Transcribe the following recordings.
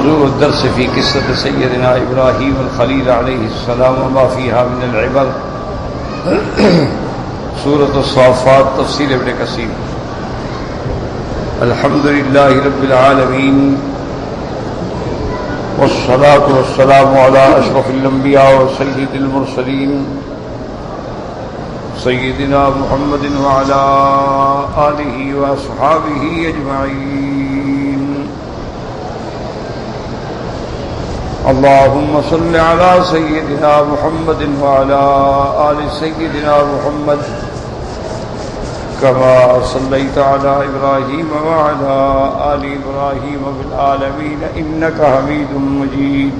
موضوع الدرس في قصة سيدنا إبراهيم الخليل عليه السلام وما فيها من العبر. سورة الصافات، تفسير ابن كثير. الحمد لله رب العالمين، والصلاة والسلام على أشرف الأنبياء وسيد المرسلين سيدنا محمد وعلى آله وأصحابه أجمعين. اللهم صل على سيدنا محمد وعلى آل سيدنا محمد كما صليت على إبراهيم وعلى آل إبراهيم في العالمين إنك حميد مجيد.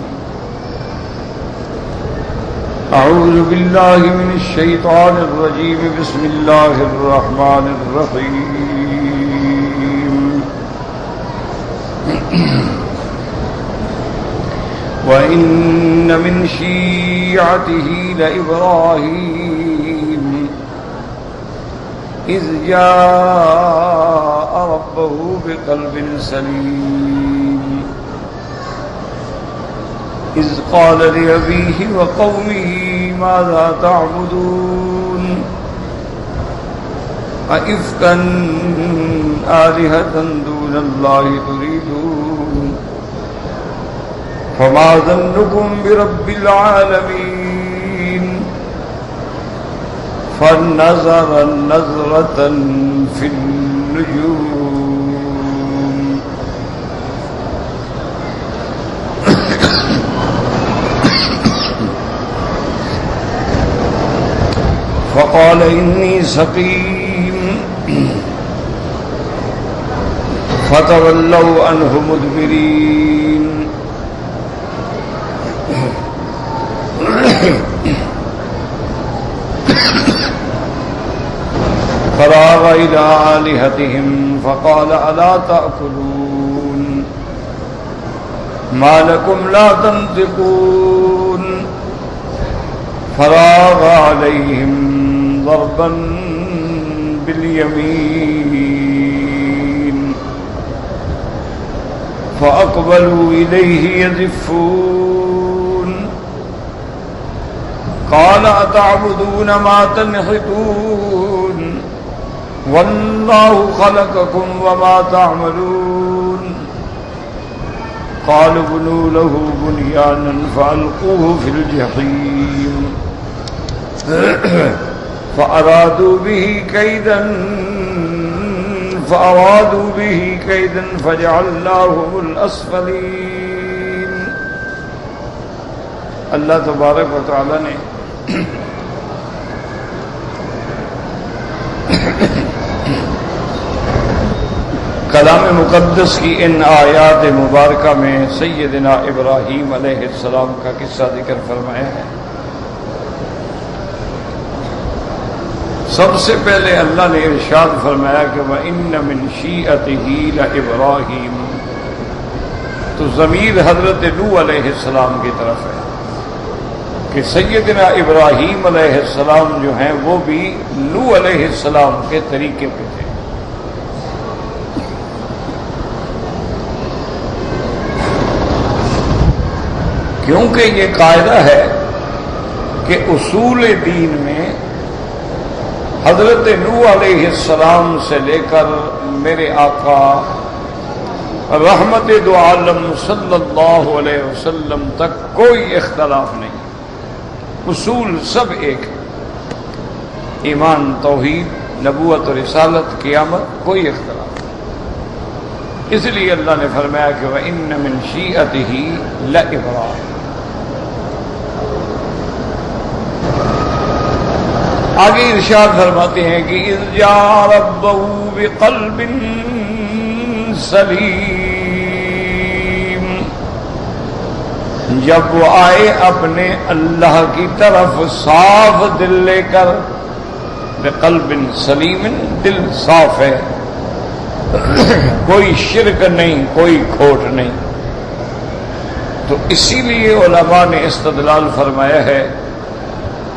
أعوذ بالله من الشيطان الرجيم. بسم الله الرحمن الرحيم. وَإِنَّ مِنْ شِيعَتِهِ لَإِبْرَاهِيمَ إِذْ جَاءَ رَبَّهُ بِقَلْبٍ سَلِيمٍ إِذْ قَالَ لِأَبِيهِ وَقَوْمِهِ مَاذَا تَعْبُدُونَ أَئِفْكًا آلِهَةً دُونَ اللَّهِ تُرِيدُونَ فما ظنكم برب العالمين فنظر نظرة في النجوم فقال إني سقيم فتولوا عنه مدبرين فراغ إلى آلهتهم فقال ألا تأكلون ما لكم لا تنطقون فراغ عليهم ضربا باليمين فأقبلوا إليه يزفون قال أتعبدون ما تنحتون والله خلقكم وما تعملون قالوا ابنوا له بنيانا فألقوه في الجحيم فأرادوا به كيدا فجعلناهم الأسفلين. اللہ تبارک و تعالی نے کلام مقدس کی ان آیات مبارکہ میں سیدنا ابراہیم علیہ السلام کا قصہ ذکر فرمایا ہے. سب سے پہلے اللہ نے ارشاد فرمایا کہ وَإِنَّ مِن شِيعَتِهِ لَإِبْرَاهِيمَ، تو ضمیر حضرت نوح علیہ السلام کی طرف ہے کہ سیدنا ابراہیم علیہ السلام جو ہیں وہ بھی نوح علیہ السلام کے طریقے پہ تھے. کیونکہ یہ قاعدہ ہے کہ اصول دین میں حضرت نوح علیہ السلام سے لے کر میرے آقا رحمت دو عالم صلی اللہ علیہ وسلم تک کوئی اختلاف نہیں. اصول سب ایک ہے، ایمان، توحید، نبوت و رسالت، قیامت، کوئی اختلاف نہیں. اس لیے اللہ نے فرمایا کہ وَإِنَّ مِن شِيعَتِهِ لَإِبْرَاهِيمَ. آگے ارشاد فرماتے ہیں کہ اذ جاء ربہ بقلب سلیم، جب وہ آئے اپنے اللہ کی طرف صاف دل لے کر. بقلب سلیم، دل صاف ہے، کوئی شرک نہیں، کوئی کھوٹ نہیں. تو اسی لیے علماء نے استدلال فرمایا ہے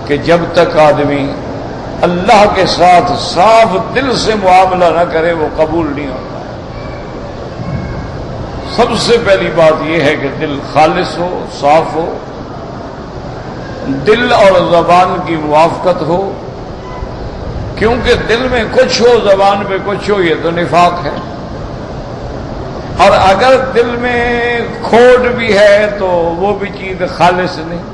کہ جب تک آدمی اللہ کے ساتھ صاف دل سے معاملہ نہ کرے وہ قبول نہیں ہوتا. سب سے پہلی بات یہ ہے کہ دل خالص ہو، صاف ہو، دل اور زبان کی موافقت ہو، کیونکہ دل میں کچھ ہو زبان پہ کچھ ہو، یہ تو نفاق ہے. اور اگر دل میں کھوٹ بھی ہے تو وہ بھی چیز خالص نہیں.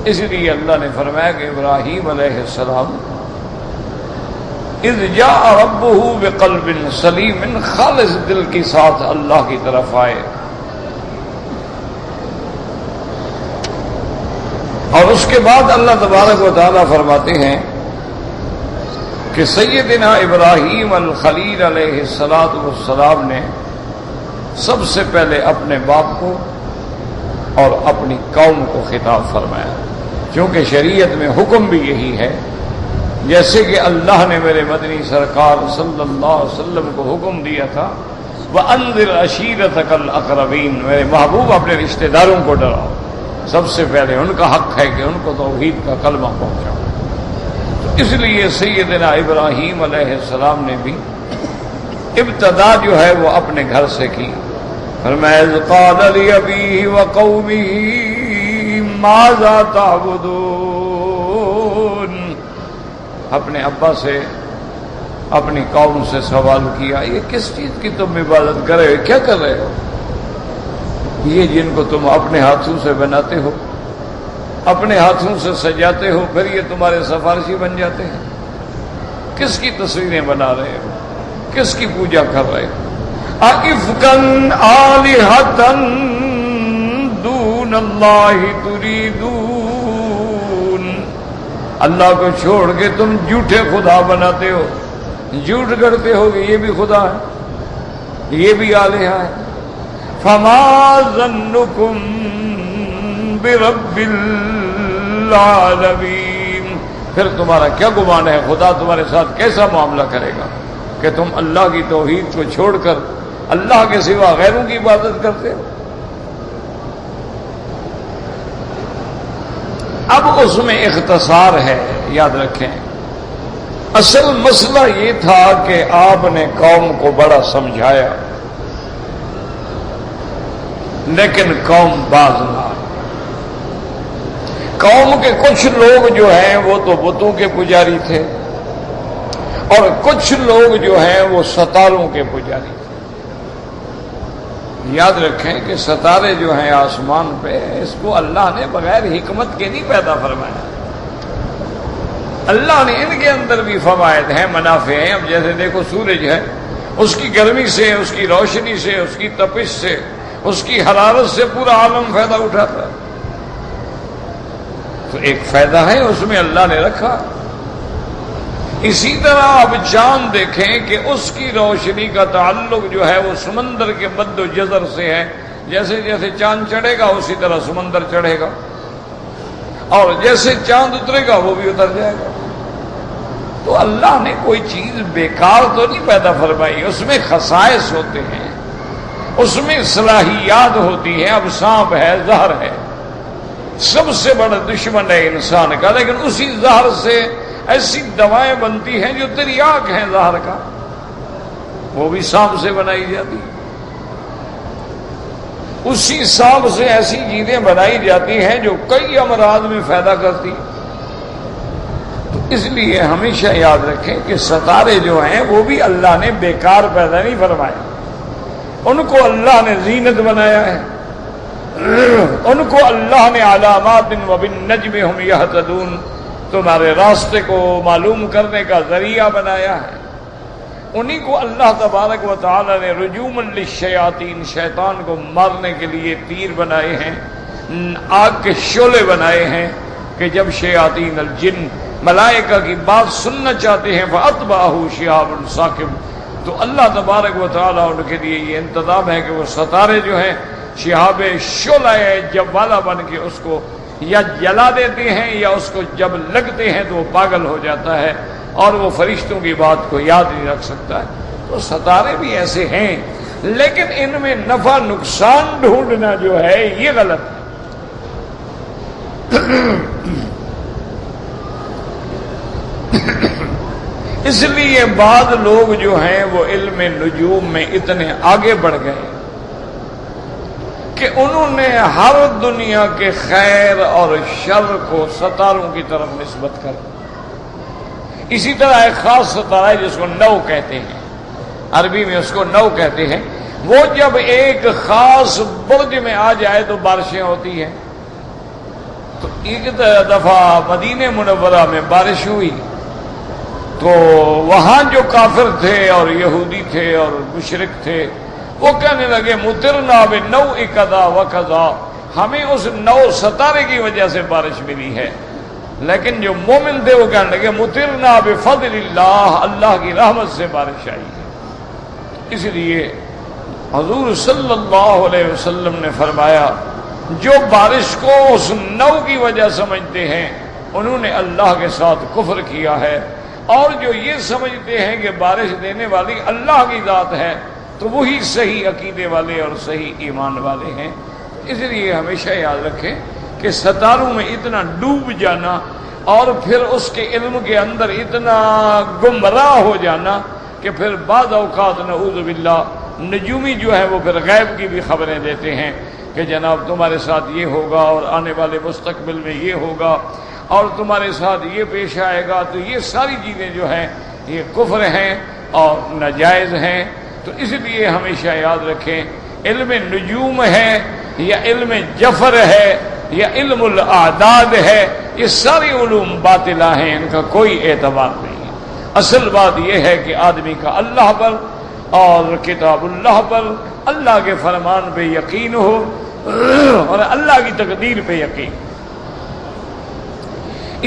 اس لیے اللہ نے فرمایا کہ ابراہیم علیہ السلام اذ جاء ربہ بقلب سلیم، خالص دل کے ساتھ اللہ کی طرف آئے. اور اس کے بعد اللہ تبارک و تعالیٰ فرماتے ہیں کہ سیدنا ابراہیم الخلیل علیہ السلام نے سب سے پہلے اپنے باپ کو اور اپنی قوم کو خطاب فرمایا، کیونکہ شریعت میں حکم بھی یہی ہے. جیسے کہ اللہ نے میرے مدنی سرکار صلی اللہ علیہ وسلم کو حکم دیا تھا وَأَنذِرْ عَشِيرَتَكَ الْأَقْرَبِينَ، میرے محبوب اپنے رشتہ داروں کو ڈراؤ. سب سے پہلے ان کا حق ہے کہ ان کو توحید کا کلمہ پہنچاؤ. تو اس لیے سیدنا ابراہیم علیہ السلام نے بھی ابتدا جو ہے وہ اپنے گھر سے کی. فرمایا اذ قال لأبيه وقومه ماذا تعبدون، اپنے ابا سے اپنی قوم سے سوال کیا یہ کس چیز کی تم عبادت کر رہے ہو، کیا کر رہے ہو؟ یہ جن کو تم اپنے ہاتھوں سے بناتے ہو، اپنے ہاتھوں سے سجاتے ہو، پھر یہ تمہارے سفارشی بن جاتے ہیں. کس کی تصویریں بنا رہے ہو، کس کی پوجا کر رہے ہو؟ اَإِفْكًا آلِهَةً دُونَ اللَّهِ تُرِيدُونَ، اللہ کو چھوڑ کے تم جھوٹے خدا بناتے ہو، جھوٹ کرتے ہو کہ یہ بھی خدا ہے، یہ بھی الہ ہے. فَمَا ظَنُّكُمْ بِرَبِّ الْعَالَمِينَ، پھر تمہارا کیا گمان ہے خدا تمہارے ساتھ کیسا معاملہ کرے گا کہ تم اللہ کی توحید کو چھوڑ کر اللہ کے سوا غیروں کی عبادت کرتے ہو. اب اس میں اختصار ہے، یاد رکھیں. اصل مسئلہ یہ تھا کہ آپ نے قوم کو بڑا سمجھایا لیکن قوم باز نہ آئی. قوم کے کچھ لوگ جو ہیں وہ تو بتوں کے پجاری تھے اور کچھ لوگ جو ہیں وہ ستاروں کے پجاری تھے. یاد رکھیں کہ ستارے جو ہیں آسمان پہ، اس کو اللہ نے بغیر حکمت کے نہیں پیدا فرمایا. اللہ نے ان کے اندر بھی فوائد ہیں، منافع ہیں. اب جیسے دیکھو سورج ہے، اس کی گرمی سے، اس کی روشنی سے، اس کی تپش سے، اس کی حرارت سے پورا عالم فائدہ اٹھاتا ہے. تو ایک فائدہ ہے اس میں اللہ نے رکھا. اسی طرح اب چاند دیکھیں کہ اس کی روشنی کا تعلق جو ہے وہ سمندر کے مد و جزر سے ہے. جیسے جیسے چاند چڑھے گا اسی طرح سمندر چڑھے گا، اور جیسے چاند اترے گا وہ بھی اتر جائے گا. تو اللہ نے کوئی چیز بیکار تو نہیں پیدا فرمائی، اس میں خصائص ہوتے ہیں، اس میں صلاحیات ہوتی ہیں. اب سانپ ہے، زہر ہے، سب سے بڑا دشمن ہے انسان کا، لیکن اسی زہر سے ایسی دوائیں بنتی ہیں جو تریاک ہیں زہر کا، وہ بھی سانپ سے بنائی جاتی. اسی سانپ سے ایسی چیزیں بنائی جاتی ہیں جو کئی امراض میں فائدہ کرتی. تو اس لیے ہمیشہ یاد رکھیں کہ ستارے جو ہیں وہ بھی اللہ نے بیکار پیدا نہیں فرمائے. ان کو اللہ نے زینت بنایا ہے، ان کو اللہ نے علامات وبالنجم هم يهتدون، تمہارے راستے کو معلوم کرنے کا ذریعہ بنایا ہے. انہی کو اللہ تبارک و تعالی نے رجوما للشیاطین، شیطان کو مارنے کے لیے تیر بنائے ہیں، آگ کے شعلے بنائے ہیں کہ جب شیاطین الجن ملائکہ کی بات سننا چاہتے ہیں فَأَتْبَعَهُ شِهَابٌ ثَاقِبٌ، تو اللہ تبارک و تعالی ان کے لیے یہ انتظام ہے کہ وہ ستارے جو ہیں شہاب شعلہ جوالا بن کے اس کو یا جلا دیتے ہیں یا اس کو جب لگتے ہیں تو وہ پاگل ہو جاتا ہے اور وہ فرشتوں کی بات کو یاد نہیں رکھ سکتا ہے. تو ستارے بھی ایسے ہیں، لیکن ان میں نفع نقصان ڈھونڈنا جو ہے یہ غلط ہے. اس لیے بعض لوگ جو ہیں وہ علم نجوم میں اتنے آگے بڑھ گئے کہ انہوں نے ہر دنیا کے خیر اور شر کو ستاروں کی طرف نسبت کر. اسی طرح ایک خاص ستارہ ہے جس کو نو کہتے ہیں، عربی میں اس کو نو کہتے ہیں. وہ جب ایک خاص برج میں آ جائے تو بارشیں ہوتی ہیں. تو ایک دفعہ مدینہ منورہ میں بارش ہوئی تو وہاں جو کافر تھے اور یہودی تھے اور مشرک تھے وہ کہنے لگے مطرنا بنوء کذا وکذا، ہمیں اس نو ستارے کی وجہ سے بارش ملی ہے. لیکن جو مومن تھے وہ کہنے لگے مطرنا بفضل اللہ، اللہ کی رحمت سے بارش آئی ہے. اس لیے حضور صلی اللہ علیہ وسلم نے فرمایا جو بارش کو اس نو کی وجہ سمجھتے ہیں انہوں نے اللہ کے ساتھ کفر کیا ہے، اور جو یہ سمجھتے ہیں کہ بارش دینے والی اللہ کی ذات ہے تو وہی صحیح عقیدے والے اور صحیح ایمان والے ہیں. اس لیے ہمیشہ یاد رکھیں کہ ستاروں میں اتنا ڈوب جانا اور پھر اس کے علم کے اندر اتنا گمراہ ہو جانا کہ پھر بعض اوقات نعوذ باللہ نجومی جو ہے وہ پھر غیب کی بھی خبریں دیتے ہیں کہ جناب تمہارے ساتھ یہ ہوگا اور آنے والے مستقبل میں یہ ہوگا اور تمہارے ساتھ یہ پیش آئے گا. تو یہ ساری چیزیں جو ہیں یہ کفر ہیں اور ناجائز ہیں. تو اس لیے ہمیشہ یاد رکھیں علم نجوم ہے یا علم جفر ہے یا علم الاعداد ہے، یہ ساری علوم باطلہ ہیں، ان کا کوئی اعتبار نہیں ہے. اصل بات یہ ہے کہ آدمی کا اللہ پر اور کتاب اللہ پر، اللہ کے فرمان پہ یقین ہو اور اللہ کی تقدیر پہ یقین.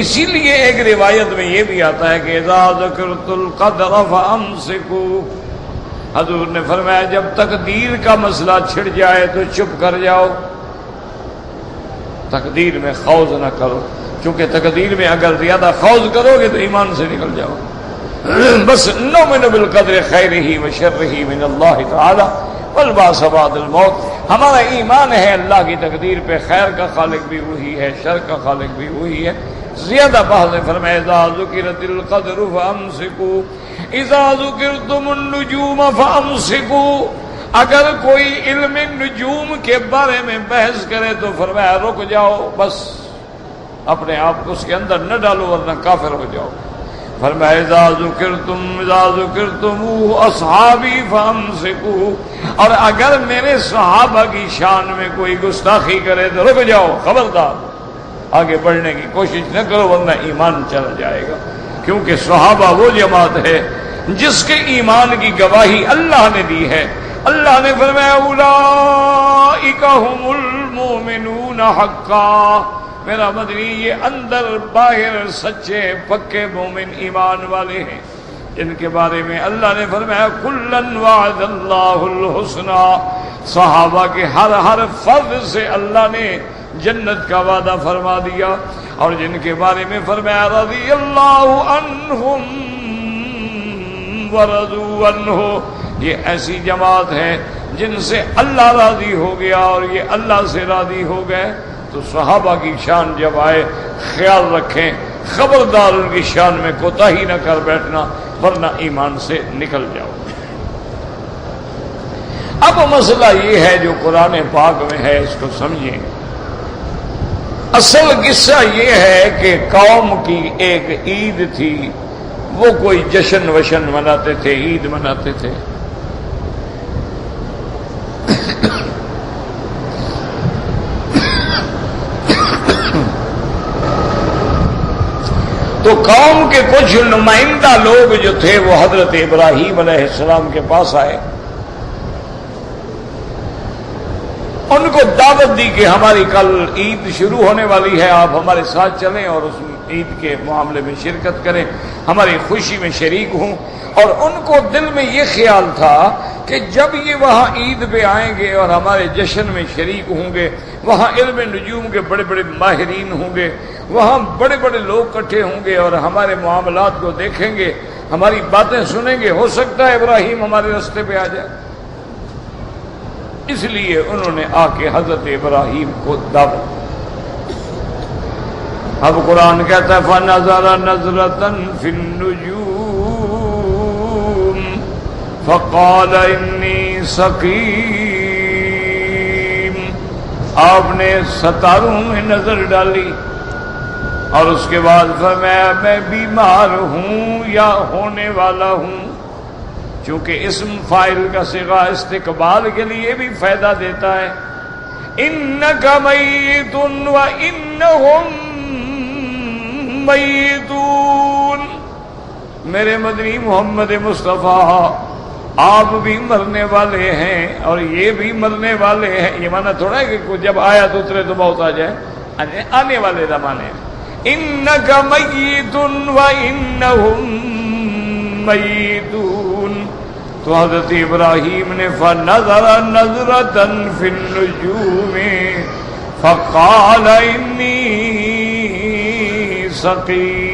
اسی لیے ایک روایت میں یہ بھی آتا ہے کہ اذا ذکرت القدر فامسکوا، حضور نے فرمایا جب تقدیر کا مسئلہ چھڑ جائے تو چپ کر جاؤ، تقدیر میں خوض نہ کرو، کیونکہ تقدیر میں اگر زیادہ خوض کرو گے تو ایمان سے نکل جاؤ. بس نؤمن بالقدر خیرہ وشرہ من اللہ تعالی والبعث بعد الموت. ہمارا ایمان ہے اللہ کی تقدیر پہ، خیر کا خالق بھی وہی ہے، شر کا خالق بھی وہی ہے. زیادہ بحث نے فرمایا اذا ذکرت القدر فامسکوا اذا ذکرتم النجوم فامسکوا، اگر کوئی علم نجوم کے بارے میں بحث کرے تو فرمایا رک جاؤ، بس اپنے آپ کو اس کے اندر نہ ڈالو ورنہ کافر ہو جاؤ. فرمایا اذا ذکرتم اصحابی فامسکوا، اور اگر میرے صحابہ کی شان میں کوئی گستاخی کرے تو رک جاؤ، خبردار آگے بڑھنے کی کوشش نہ کرو ورنہ ایمان چلا جائے گا. کیونکہ صحابہ وہ جماعت ہے جس کے ایمان کی گواہی اللہ نے دی ہے. اللہ نے فرمایا اولئک هم المؤمنون حقا، میرا مدنی یہ اندر باہر سچے پکے مومن ایمان والے ہیں جن کے بارے میں اللہ نے فرمایا کلا وعد اللہ الحسنى، صحابہ کے ہر فرد سے اللہ نے جنت کا وعدہ فرما دیا. اور جن کے بارے میں فرمایا رضی اللہ عنہم ورضوا عنہ، یہ ایسی جماعت ہے جن سے اللہ راضی ہو گیا اور یہ اللہ سے راضی ہو گئے. تو صحابہ کی شان جب آئے خیال رکھیں، خبردار ان کی شان میں کوتاہی نہ کر بیٹھنا ورنہ ایمان سے نکل جاؤ. اب مسئلہ یہ ہے جو قرآن پاک میں ہے، اس کو سمجھیں. اصل قصہ یہ ہے کہ قوم کی ایک عید تھی، وہ کوئی جشن وشن مناتے تھے، عید مناتے تھے. تو قوم کے کچھ نمائندہ لوگ جو تھے وہ حضرت ابراہیم علیہ السلام کے پاس آئے، ان کو دعوت دی کہ ہماری کل عید شروع ہونے والی ہے، آپ ہمارے ساتھ چلیں اور اس عید کے معاملے میں شرکت کریں، ہماری خوشی میں شریک ہوں. اور ان کو دل میں یہ خیال تھا کہ جب یہ وہاں عید پہ آئیں گے اور ہمارے جشن میں شریک ہوں گے، وہاں علم نجوم کے بڑے بڑے ماہرین ہوں گے، وہاں بڑے بڑے لوگ اکٹھے ہوں گے اور ہمارے معاملات کو دیکھیں گے، ہماری باتیں سنیں گے، ہو سکتا ہے ابراہیم ہمارے راستے پہ آ جائے. اس لیے انہوں نے آ کے حضرت ابراہیم کو دعوت. اب قرآن کہتا ہے فَنَظَرَ نَظْرَةً فِي النُّجُومِ فَقَالَ إِنِّي سَقِيمٌ. آپ نے ستاروں میں نظر ڈالی اور اس کے بعد فرمایا میں بیمار ہوں یا ہونے والا ہوں. چونکہ اسم فاعل کا صیغہ استقبال کے لیے بھی فائدہ دیتا ہے. انک میت و انہم میتون. میرے مدنی محمد مصطفیٰ آپ بھی مرنے والے ہیں اور یہ بھی مرنے والے ہیں. یہ معنی تھوڑا ہے کہ جب آیا تو اترے تو بہت آ جائے، آنے والے زمانے. انک میت و انہم میتون. تو حضرت ابراہیم نے فنظر نظرۃ فی النجوم فقال انی سقیم.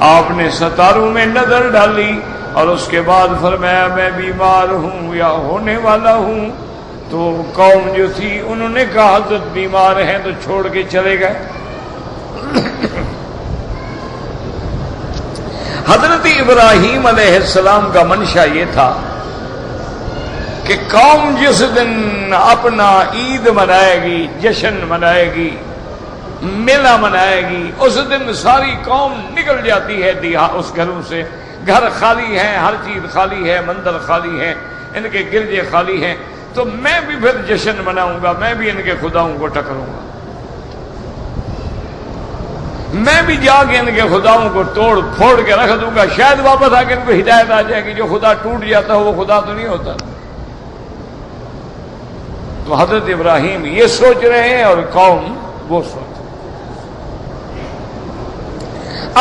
آپ نے ستاروں میں نظر ڈالی اور اس کے بعد فرمایا میں بیمار ہوں یا ہونے والا ہوں. تو قوم جو تھی انہوں نے کہا حضرت بیمار ہیں تو چھوڑ کے چلے گئے. حضرت ابراہیم علیہ السلام کا منشا یہ تھا کہ قوم جس دن اپنا عید منائے گی، جشن منائے گی، میلہ منائے گی، اس دن ساری قوم نکل جاتی ہے اس گھروں سے. گھر خالی ہیں، ہر چیز خالی ہے، مندر خالی ہے، ان کے گرجے خالی ہیں. تو میں بھی پھر جشن مناؤں گا، میں بھی ان کے خداؤں کو ٹکروں گا، میں بھی جا کے ان کے خداؤں کو توڑ پھوڑ کے رکھ دوں گا. شاید واپس آ کے ان کو ہدایت آ جائے گی. جو خدا ٹوٹ جاتا ہے وہ خدا تو نہیں ہوتا. تو حضرت ابراہیم یہ سوچ رہے ہیں اور قوم وہ سوچ.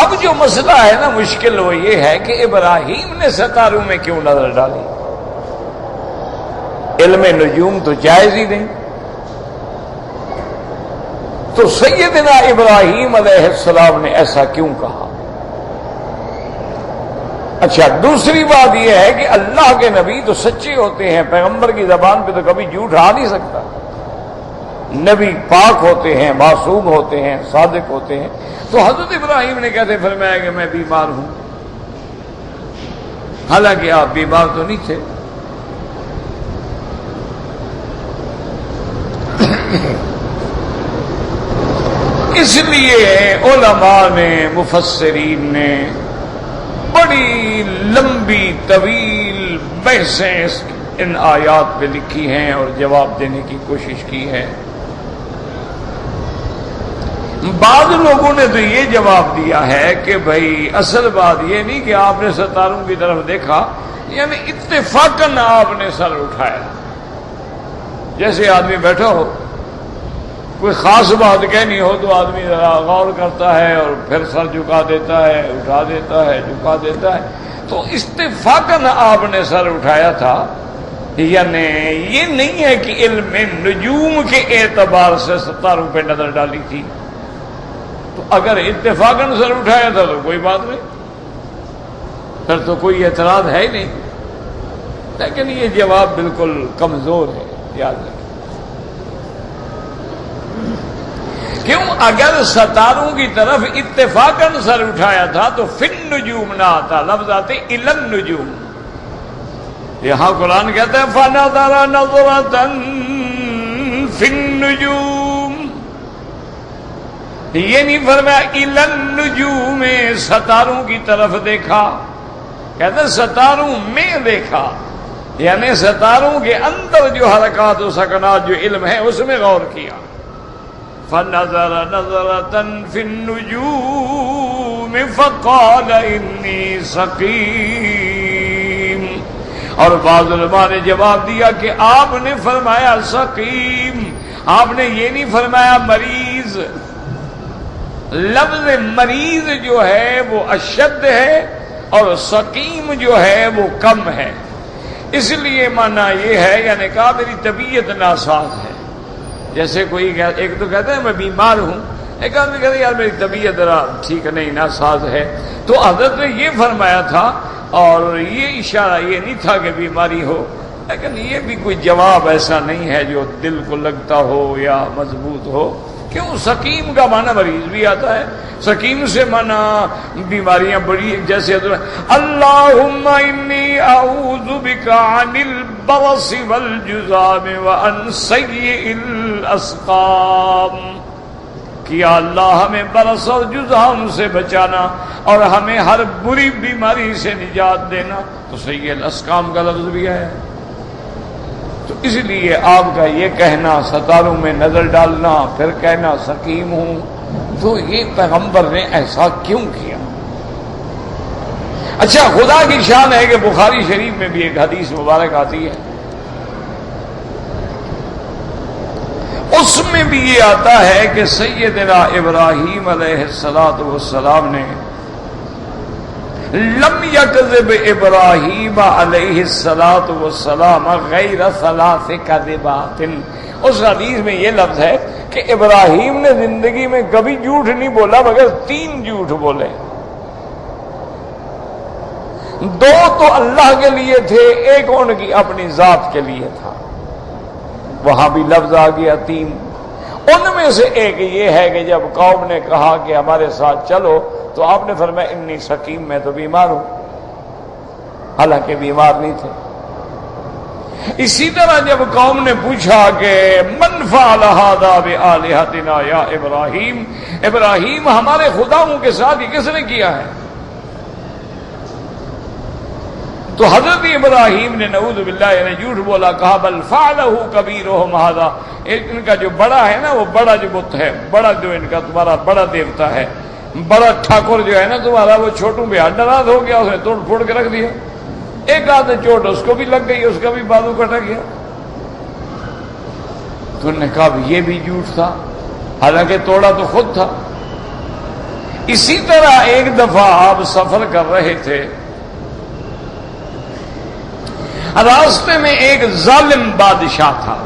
اب جو مسئلہ ہے نا مشکل وہ یہ ہے کہ ابراہیم نے ستاروں میں کیوں نظر ڈالی؟ علم نجوم تو جائز ہی نہیں. تو سیدنا ابراہیم علیہ السلام نے ایسا کیوں کہا؟ اچھا، دوسری بات یہ ہے کہ اللہ کے نبی تو سچے ہوتے ہیں، پیغمبر کی زبان پہ تو کبھی جھوٹ آ نہیں سکتا. نبی پاک ہوتے ہیں، معصوم ہوتے ہیں، صادق ہوتے ہیں. تو حضرت ابراہیم نے کہتے فرمایا کہ میں بیمار ہوں، حالانکہ آپ بیمار تو نہیں تھے. اس لیے علماء نے، مفسرین نے بڑی لمبی طویل بحثیں ان آیات پہ لکھی ہیں اور جواب دینے کی کوشش کی ہے. بعض لوگوں نے تو یہ جواب دیا ہے کہ بھائی اصل بات یہ نہیں کہ آپ نے ستاروں کی طرف دیکھا، یعنی اتفاقاً آپ نے سر اٹھایا. جیسے آدمی بیٹھا ہو، کوئی خاص بات کہنی ہو تو آدمی ذرا غور کرتا ہے اور پھر سر جھکا دیتا ہے، اٹھا دیتا ہے، جھکا دیتا ہے. تو اتفاقاً آپ نے سر اٹھایا تھا. یعنی یہ نہیں ہے کہ علم نجوم کے اعتبار سے ستاروں پہ نظر ڈالی تھی. تو اگر اتفاقاً سر اٹھایا تھا تو کوئی بات نہیں، پھر تو کوئی اعتراض ہے ہی نہیں. لیکن یہ جواب بالکل کمزور ہے، یاد رکھیں. کیوں؟ اگر ستاروں کی طرف اتفاقاً سر اٹھایا تھا تو فن نجوم نہ آتا، لفظ آتے الن نجوم. یہاں قرآن کہتا ہے فَنَظَرَ نَظْرَةً فِي النُّجُومِ. یہ نہیں فرمایا الن نجوم، ستاروں کی طرف دیکھا. کہتے ہیں ستاروں میں دیکھا، یعنی ستاروں کے اندر جو حرکات و سکنات جو علم ہے اس میں غور کیا. فَنَظَرَ نَظْرَةً فِي النُّجُومِ فَقَالَ إِنِّي سَقِيمٌ. اور بعض علماء نے جواب دیا کہ آپ نے فرمایا سقیم، آپ نے یہ نہیں فرمایا مریض. لفظ مریض جو ہے وہ اشد ہے اور سقیم جو ہے وہ کم ہے. اس لیے مانا یہ ہے، یعنی کہا میری طبیعت ناساز ہے. جیسے کوئی ایک تو کہتا ہے میں بیمار ہوں، ایک آدمی کہتا ہے یار میری طبیعت ذرا ٹھیک نہیں، ناساز ہے. تو حضرت نے یہ فرمایا تھا اور یہ اشارہ یہ نہیں تھا کہ بیماری ہو. لیکن یہ بھی کوئی جواب ایسا نہیں ہے جو دل کو لگتا ہو یا مضبوط ہو کیوں؟ سقیم کا معنی مریض بھی آتا ہے، سقیم سے معنی بیماریاں بڑی، جیسے اللہم انی اعوذ بک عن البرص والجذام وعن سیئ الاسقام، کہ یا اللہ ہمیں برس اور جذام سے بچانا اور ہمیں ہر بری بیماری سے نجات دینا۔ تو سیئ الاسقام کا لفظ بھی ہے۔ تو اس لیے آپ کا یہ کہنا، ستاروں میں نظر ڈالنا، پھر کہنا سقیم ہوں، تو یہ پیغمبر نے ایسا کیوں کیا؟ اچھا، خدا کی شان ہے کہ بخاری شریف میں بھی ایک حدیث مبارک آتی ہے، اس میں بھی یہ آتا ہے کہ سیدنا ابراہیم علیہ السلام نے لم یکذب ابراہیم علیہ السلام غیر ثلاث کذبات، اس حدیث میں یہ لفظ ہے کہ ابراہیم نے زندگی میں کبھی جھوٹ نہیں بولا مگر 3 جھوٹ بولے، 2 تو اللہ کے لیے تھے، ایک ان کی اپنی ذات کے لیے تھا، وہاں بھی لفظ آ گیا 3۔ ان میں سے ایک یہ ہے کہ جب قوم نے کہا کہ ہمارے ساتھ چلو تو آپ نے فرمایا انی سقیم، میں تو بیمار ہوں، حالانکہ بیمار نہیں تھے۔ اسی طرح جب قوم نے پوچھا کہ من فعل ھذا بآلہتنا یا ابراہیم، ابراہیم ہمارے خداؤں کے ساتھ یہ کس نے کیا ہے؟ تو حضرت ابراہیم نے نعوذ باللہ نے جھوٹ بولا، کہا بل فعلہ کبیرہم ھذا، ان کا جو بڑا ہے نا، وہ بڑا جو بت ہے، بڑا جو ان کا تمہارا بڑا دیوتا ہے، بڑا ٹھاکر جو ہے نا تمہارا، وہ چھوٹوں پہ ناراض ہو گیا، اس نے توڑ پھوڑ کے رکھ دیا، ایک آدھ چوٹ اس کو بھی لگ گئی، اس کا بھی بازو کٹا گیا۔ تو انہوں نے کہا یہ بھی جھوٹ تھا، حالانکہ توڑا تو خود تھا۔ اسی طرح ایک دفعہ آپ سفر کر رہے تھے، راستے میں ایک ظالم بادشاہ تھا،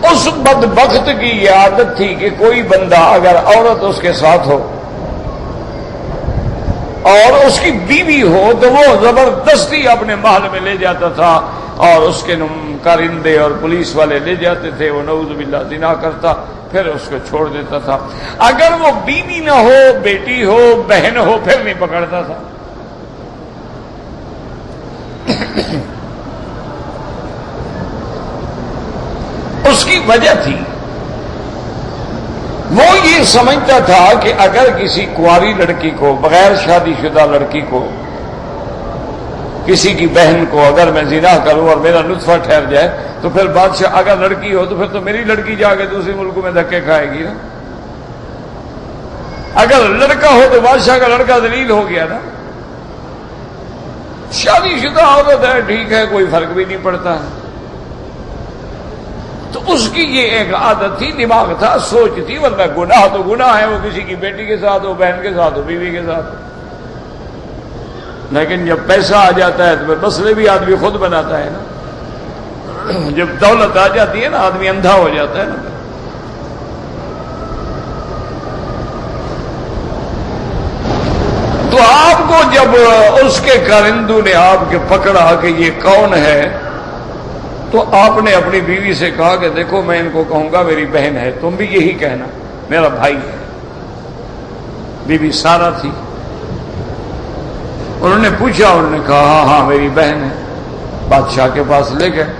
اس بدبخت کی یہ عادت تھی کہ کوئی بندہ اگر عورت اس کے ساتھ ہو اور اس کی بیوی ہو تو وہ زبردستی اپنے محل میں لے جاتا تھا، اور اس کے کارندے اور پولیس والے لے جاتے تھے، وہ نعوذ باللہ زنا کرتا، پھر اس کو چھوڑ دیتا تھا۔ اگر وہ بیوی نہ ہو، بیٹی ہو، بہن ہو، پھر نہیں پکڑتا تھا۔ اس کی وجہ تھی، وہ یہ سمجھتا تھا کہ اگر کسی کنواری لڑکی کو، بغیر شادی شدہ لڑکی کو، کسی کی بہن کو اگر میں زنا کروں اور میرا نطفہ ٹھہر جائے تو پھر بادشاہ، اگر لڑکی ہو تو پھر تو میری لڑکی جا کے دوسرے ملک میں دھکے کھائے گی نا، اگر لڑکا ہو تو بادشاہ کا لڑکا ذلیل ہو گیا نا۔ شادی شدہ عورت ہے، ٹھیک ہے، کوئی فرق بھی نہیں پڑتا ہے۔ تو اس کی یہ ایک عادت تھی، دماغ تھا، سوچ تھی، ورنہ گناہ تو گناہ ہے، وہ کسی کی بیٹی کے ساتھ ہو، بہن کے ساتھ ہو، بیوی کے ساتھ ہو۔ لیکن جب پیسہ آ جاتا ہے تو پھر مسئلے بھی آدمی خود بناتا ہے نا، جب دولت آ جاتی ہے نا آدمی اندھا ہو جاتا ہے نا۔ تو آپ کو جب اس کے کارندوں نے آپ کے پکڑا کہ یہ کون ہے، تو آپ نے اپنی بیوی سے کہا کہ دیکھو میں ان کو کہوں گا میری بہن ہے، تم بھی یہی کہنا میرا بھائی ہے۔ بی بی سارا تھی، انہوں نے پوچھا، انہوں نے کہا ہاں ہاں میری بہن ہے۔ بادشاہ کے پاس لے گئے،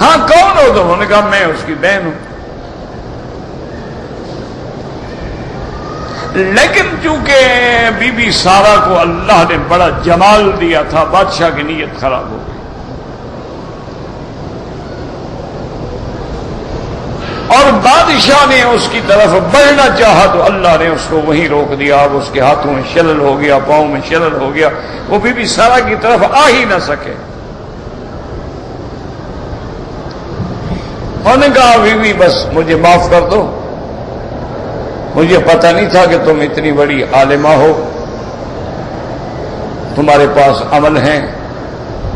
ہاں کون ہو؟ تو انہوں نے کہا میں اس کی بہن ہوں۔ لیکن چونکہ بی بی سارا کو اللہ نے بڑا جمال دیا تھا، بادشاہ کی نیت خراب ہو گئی، اور بادشاہ نے اس کی طرف بڑھنا چاہا تو اللہ نے اس کو وہیں روک دیا۔ اب اس کے ہاتھوں میں شلل ہو گیا، پاؤں میں شلل ہو گیا، وہ بی بی سارا کی طرف آ ہی نہ سکے۔ انہوں نے کہا بی بی بس مجھے معاف کر دو، مجھے پتہ نہیں تھا کہ تم اتنی بڑی عالمہ ہو، تمہارے پاس عمل ہیں،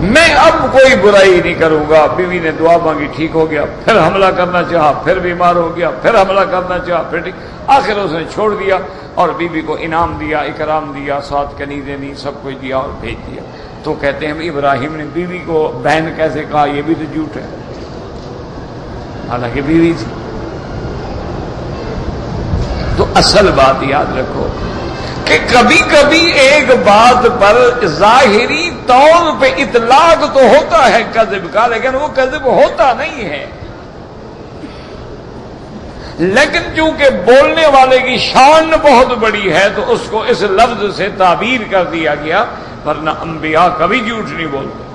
میں اب کوئی برائی نہیں کروں گا۔ بیوی نے دعا مانگی، ٹھیک ہو گیا، پھر حملہ کرنا چاہا، پھر بیمار ہو گیا، پھر حملہ کرنا چاہا، پھر ٹھیک، آخر اس نے چھوڑ دیا اور بیوی کو انعام دیا، اکرام دیا، 7 کنیزیں دی، سب کچھ دیا اور بھیج دیا۔ تو کہتے ہیں ابراہیم نے بیوی کو بہن کیسے کہا؟ یہ بھی تو جھوٹ ہے۔ حالانکہ بیوی تھی. تو اصل بات یاد رکھو کہ کبھی کبھی ایک بات پر ظاہری طور پہ اطلاق تو ہوتا ہے کذب کا، لیکن وہ کذب ہوتا نہیں ہے. لیکن چونکہ بولنے والے کی شان بہت بڑی ہے تو اس کو اس لفظ سے تعبیر کر دیا گیا، ورنہ انبیاء کبھی جھوٹ نہیں بولتے.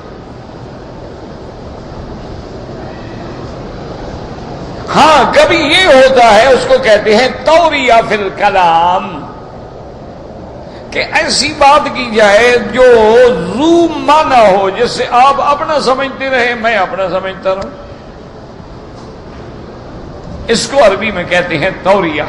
ہاں کبھی یہ ہوتا ہے، اس کو کہتے ہیں توریہ فی الکلام، کہ ایسی بات کی جائے جو ذو معنی ہو، جس سے آپ اپنا سمجھتے رہے میں اپنا سمجھتا رہوں. اس کو عربی میں کہتے ہیں توریہ.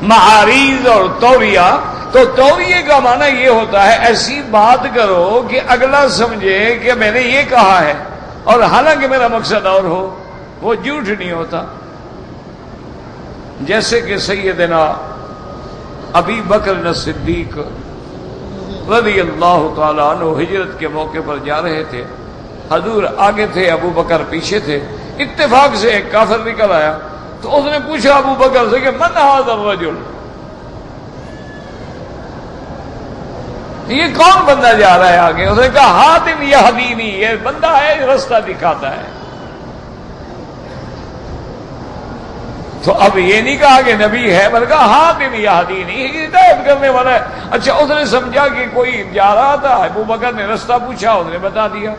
معاریض اور توریہ، تو توریہ کا معنی یہ ہوتا ہے ایسی بات کرو کہ اگلا سمجھے کہ میں نے یہ کہا ہے اور حالانکہ میرا مقصد اور ہو. وہ جھوٹ نہیں ہوتا. جیسے کہ سیدنا ابی بکر صدیق رضی اللہ تعالیٰ عنہ ہجرت کے موقع پر جا رہے تھے. حضور آگے تھے، ابو بکر پیچھے تھے. اتفاق سے ایک کافر نکل آیا تو اس نے پوچھا ابو بکر سے کہ من ھذا الرجل، یہ کون بندہ جا رہا ہے آگے؟ اس نے کہا حاتم یہدینی، یہ بندہ ہے رستہ دکھاتا ہے. تو اب یہ نہیں کہا کہ نبی ہے، بلکہ حاتم یہدینی، ہدایت کرنے والا ہے. اچھا اس نے سمجھا کہ کوئی جا رہا تھا، ابو بکر نے رستہ پوچھا، اس نے بتا دیا.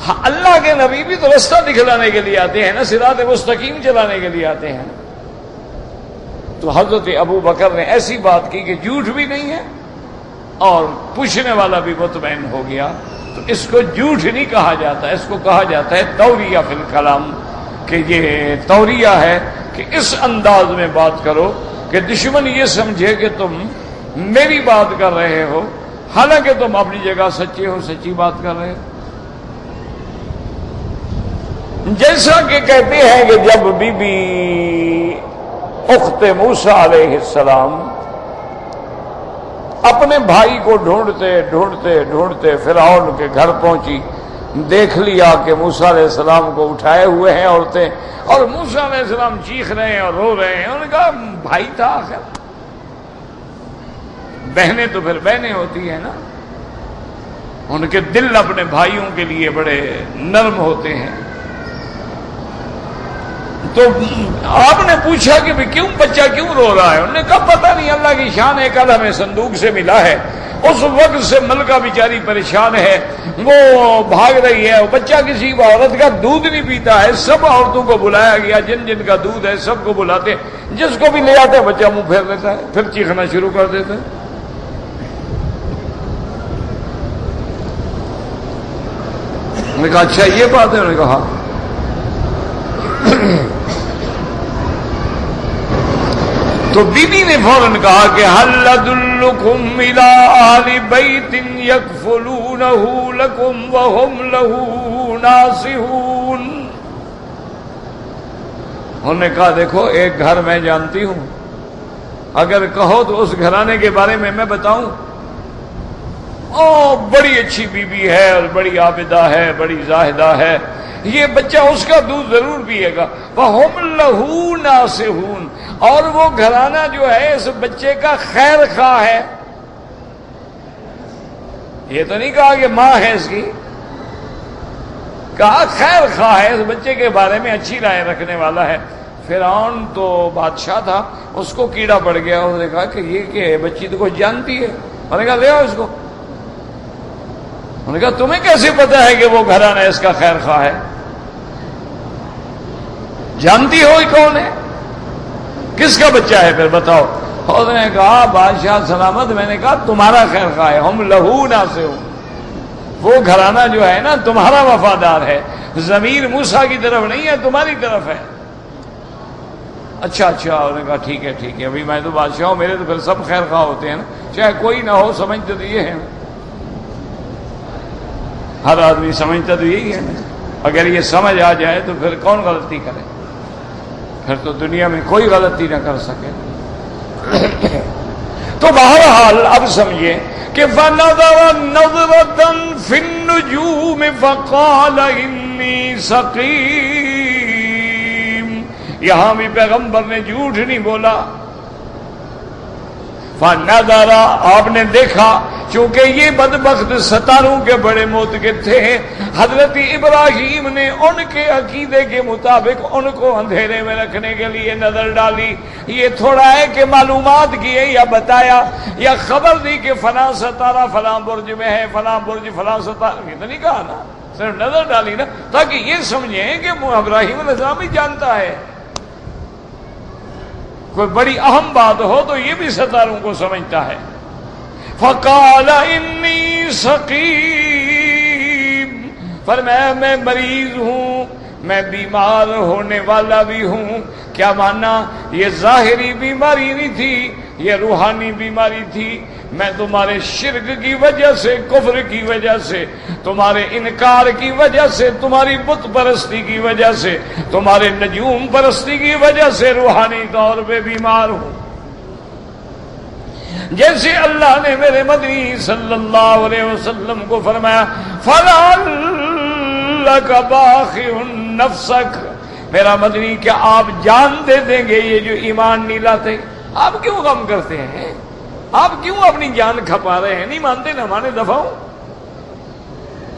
ہاں اللہ کے نبی بھی تو رستہ دکھلانے کے لیے آتے ہیں نا، صراط مستقیم چلانے کے لیے آتے ہیں. تو حضرت ابو بکر نے ایسی بات کی کہ جھوٹ بھی نہیں ہے اور پوچھنے والا بھی مطمئن ہو گیا. تو اس کو جھوٹ نہیں کہا جاتا، اس کو کہا جاتا ہے توریہ فی الکلام، کہ یہ توریہ ہے کہ اس انداز میں بات کرو کہ دشمن یہ سمجھے کہ تم میری بات کر رہے ہو حالانکہ تم اپنی جگہ سچے ہو، سچی بات کر رہے ہو. جیسا کہ کہتے ہیں کہ جب بی بی اخت موسیٰ علیہ السلام اپنے بھائی کو ڈھونڈتے ڈھونڈتے ڈھونڈتے فرعون کے گھر پہنچی، دیکھ لیا کہ موسیٰ علیہ السلام کو اٹھائے ہوئے ہیں عورتیں، اور موسیٰ علیہ السلام چیخ رہے ہیں اور رو رہے ہیں. انہوں نے کہا بھائی تھا آخر، بہنیں تو پھر بہنیں ہوتی ہیں نا، ان کے دل اپنے بھائیوں کے لیے بڑے نرم ہوتے ہیں. تو آپ نے پوچھا کہ کیوں بچہ کیوں رو رہا ہے؟ انہوں نے کہا پتہ نہیں، اللہ کی شان ہے، کل ہمیں صندوق سے ملا ہے. اس وقت سے ملکہ بیچاری پریشان ہے، وہ بھاگ رہی ہے. وہ بچہ کسی عورت کا دودھ نہیں پیتا ہے. سب عورتوں کو بلایا گیا، جن جن کا دودھ ہے سب کو بلاتے، جس کو بھی لے آتے بچہ منہ پھیر لیتا ہے، پھر چیخنا شروع کر دیتا ہے. میں نے کہا اچھا یہ بات ہے؟ انہوں نے کہا تو بی بی نے فوراً کہا کہ هل ادلکم الی اہل بیت یکفلونہ لکم وہم لہ ناصحون. انہوں نے کہا دیکھو ایک گھر میں جانتی ہوں، اگر کہو تو اس گھرانے کے بارے میں بتاؤں. بڑی اچھی بی بی ہے اور بڑی عابدہ ہے، بڑی زاہدہ ہے، یہ بچہ اس کا دودھ ضرور پیے گا. وَهُمْ لَهُ نَاصِحُونَ، اور وہ گھرانہ جو ہے اس بچے کا خیر خواہ ہے. یہ تو نہیں کہا کہ ماں ہے اس کی، کہا خیر خواہ ہے، اس بچے کے بارے میں اچھی رائے رکھنے والا ہے. فرعون تو بادشاہ تھا، اس کو کیڑا پڑ گیا. اس نے کہا کہ یہ کہ بچی تو کچھ جانتی ہے. انہوں نے کہا لے آؤ اس کو. انہوں نے کہا تمہیں کیسے پتا ہے کہ وہ گھرانہ اس کا خیر خواہ ہے؟ جانتی ہو کون ہے؟ کس کا بچہ ہے پھر بتاؤ. اس نے کہا بادشاہ سلامت، میں نے کہا تمہارا خیر خواہ ہے، ہم لہو ناصحون، وہ گھرانہ جو ہے نا تمہارا وفادار ہے، ضمیر موسیٰ کی طرف نہیں ہے، تمہاری طرف ہے. اچھا انہوں نے کہا ٹھیک ہے ٹھیک ہے، ابھی میں تو بادشاہ ہوں، میرے تو پھر سب خیر خواہ ہوتے ہیں نا، چاہے کوئی نہ ہو، سمجھتے تو یہ ہے، ہر آدمی سمجھتا تو یہی ہے. اگر یہ سمجھ آ جائے تو پھر کون غلطی کرے؟ پھر تو دنیا میں کوئی غلطی نہ کر سکے. تو بہرحال اب سمجھیں کہ فَنَظَرَ نَظْرَةً فِي النُّجُومِ فَقَالَ إِنِّي انی سقیم، یہاں بھی پیغمبر نے جھوٹ نہیں بولا. فنظر، آپ نے دیکھا، چونکہ یہ بدبخت ستاروں کے بڑے موتقد تھے، حضرت ابراہیم نے ان کے عقیدے کے مطابق ان کو اندھیرے میں رکھنے کے لیے نظر ڈالی. یہ تھوڑا ہے کہ معلومات کیے یا بتایا یا خبر دی کہ فلاں ستارہ فلاں برج میں ہے، فلاں برج فلاں ستارہ، یہ تو نہیں کہا نا، صرف نظر ڈالی نا، تاکہ یہ سمجھیں کہ ابراہیم علیہ السلام بھی جانتا ہے. کوئی بڑی اہم بات ہو تو یہ بھی ستاروں کو سمجھتا ہے. فقال انی سقیم، فرمایا میں مریض ہوں، میں بیمار ہونے والا بھی ہوں. کیا مانا؟ یہ ظاہری بیماری نہیں تھی، یہ روحانی بیماری تھی. میں تمہارے شرک کی وجہ سے، کفر کی وجہ سے، تمہارے انکار کی وجہ سے، تمہاری بت پرستی کی وجہ سے، تمہارے نجوم پرستی کی وجہ سے روحانی طور پہ بیمار ہوں. جیسے اللہ نے میرے مدنی صلی اللہ علیہ وسلم کو فرمایا فَلَعَلَّكَ بَاخِعٌ نَفْسَكَ، میرا مدنی کیا آپ جان دے دیں گے یہ جو ایمان نہیں لاتے؟ آپ کیوں غم کرتے ہیں؟ آپ کیوں اپنی جان کھپا رہے ہیں؟ نہیں مانتے نہ مانے دفعوں.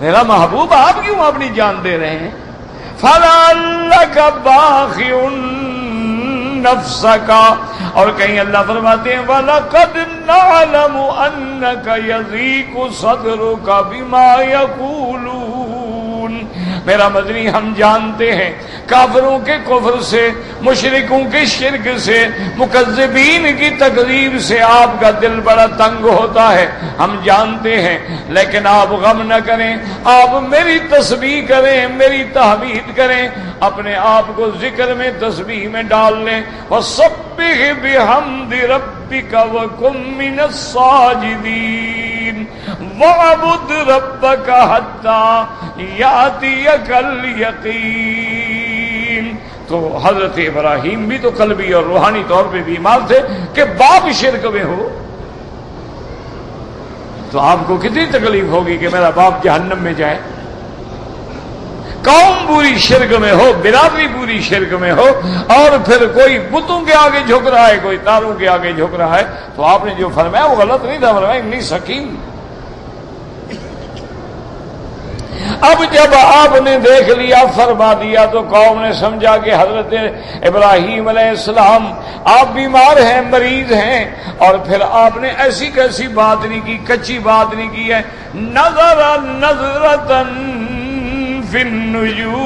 میرا محبوب آپ کیوں اپنی جان دے رہے ہیں؟ فَلَعَلَّكَ بَاخِعٌ نَفْسَكَ، اور کہیں اللہ فرماتے ہیں وَلَقَدْ نَعْلَمُ أَنَّكَ يَضِيقُ صَدْرُكَ بِمَا يَقُولُونَ. میرا مدنی ہم جانتے ہیں کافروں کے کفر سے، مشرکوں کے شرک سے، مکذبین کی تکذیب سے آپ کا دل بڑا تنگ ہوتا ہے، ہم جانتے ہیں. لیکن آپ غم نہ کریں، آپ میری تسبیح کریں، میری تحمید کریں، اپنے آپ کو ذکر میں تسبیح میں ڈال لیں. وَسَبِّحْ بِحَمْدِ رَبِّكَ وَكُن مِّنَ السَّاجِدِينَ وَاعْبُدْ رَبَّكَ حَتَّى يَأْتِيَكَ الْيَقِينُ. تو حضرت ابراہیم بھی تو قلبی اور روحانی طور پہ بیمار تھے کہ باپ شرک میں ہو. تو آپ کو کتنی تکلیف ہوگی کہ میرا باپ جہنم میں جائے؟ قوم پوری شرک میں ہو، برادری پوری شرک میں ہو، اور پھر کوئی بتوں کے آگے جھک رہا ہے، کوئی تاروں کے آگے جھک رہا ہے. تو آپ نے جو فرمایا وہ غلط نہیں تھا، فرمایا انی سقیم. اب جب آپ نے دیکھ لیا، فرما دیا، تو قوم نے سمجھا کہ حضرت ابراہیم علیہ السلام آپ بیمار ہیں، مریض ہیں. اور پھر آپ نے ایسی کیسی بات نہیں کی، کچی بات نہیں کی ہے. نظر نظرتن فی النجوم،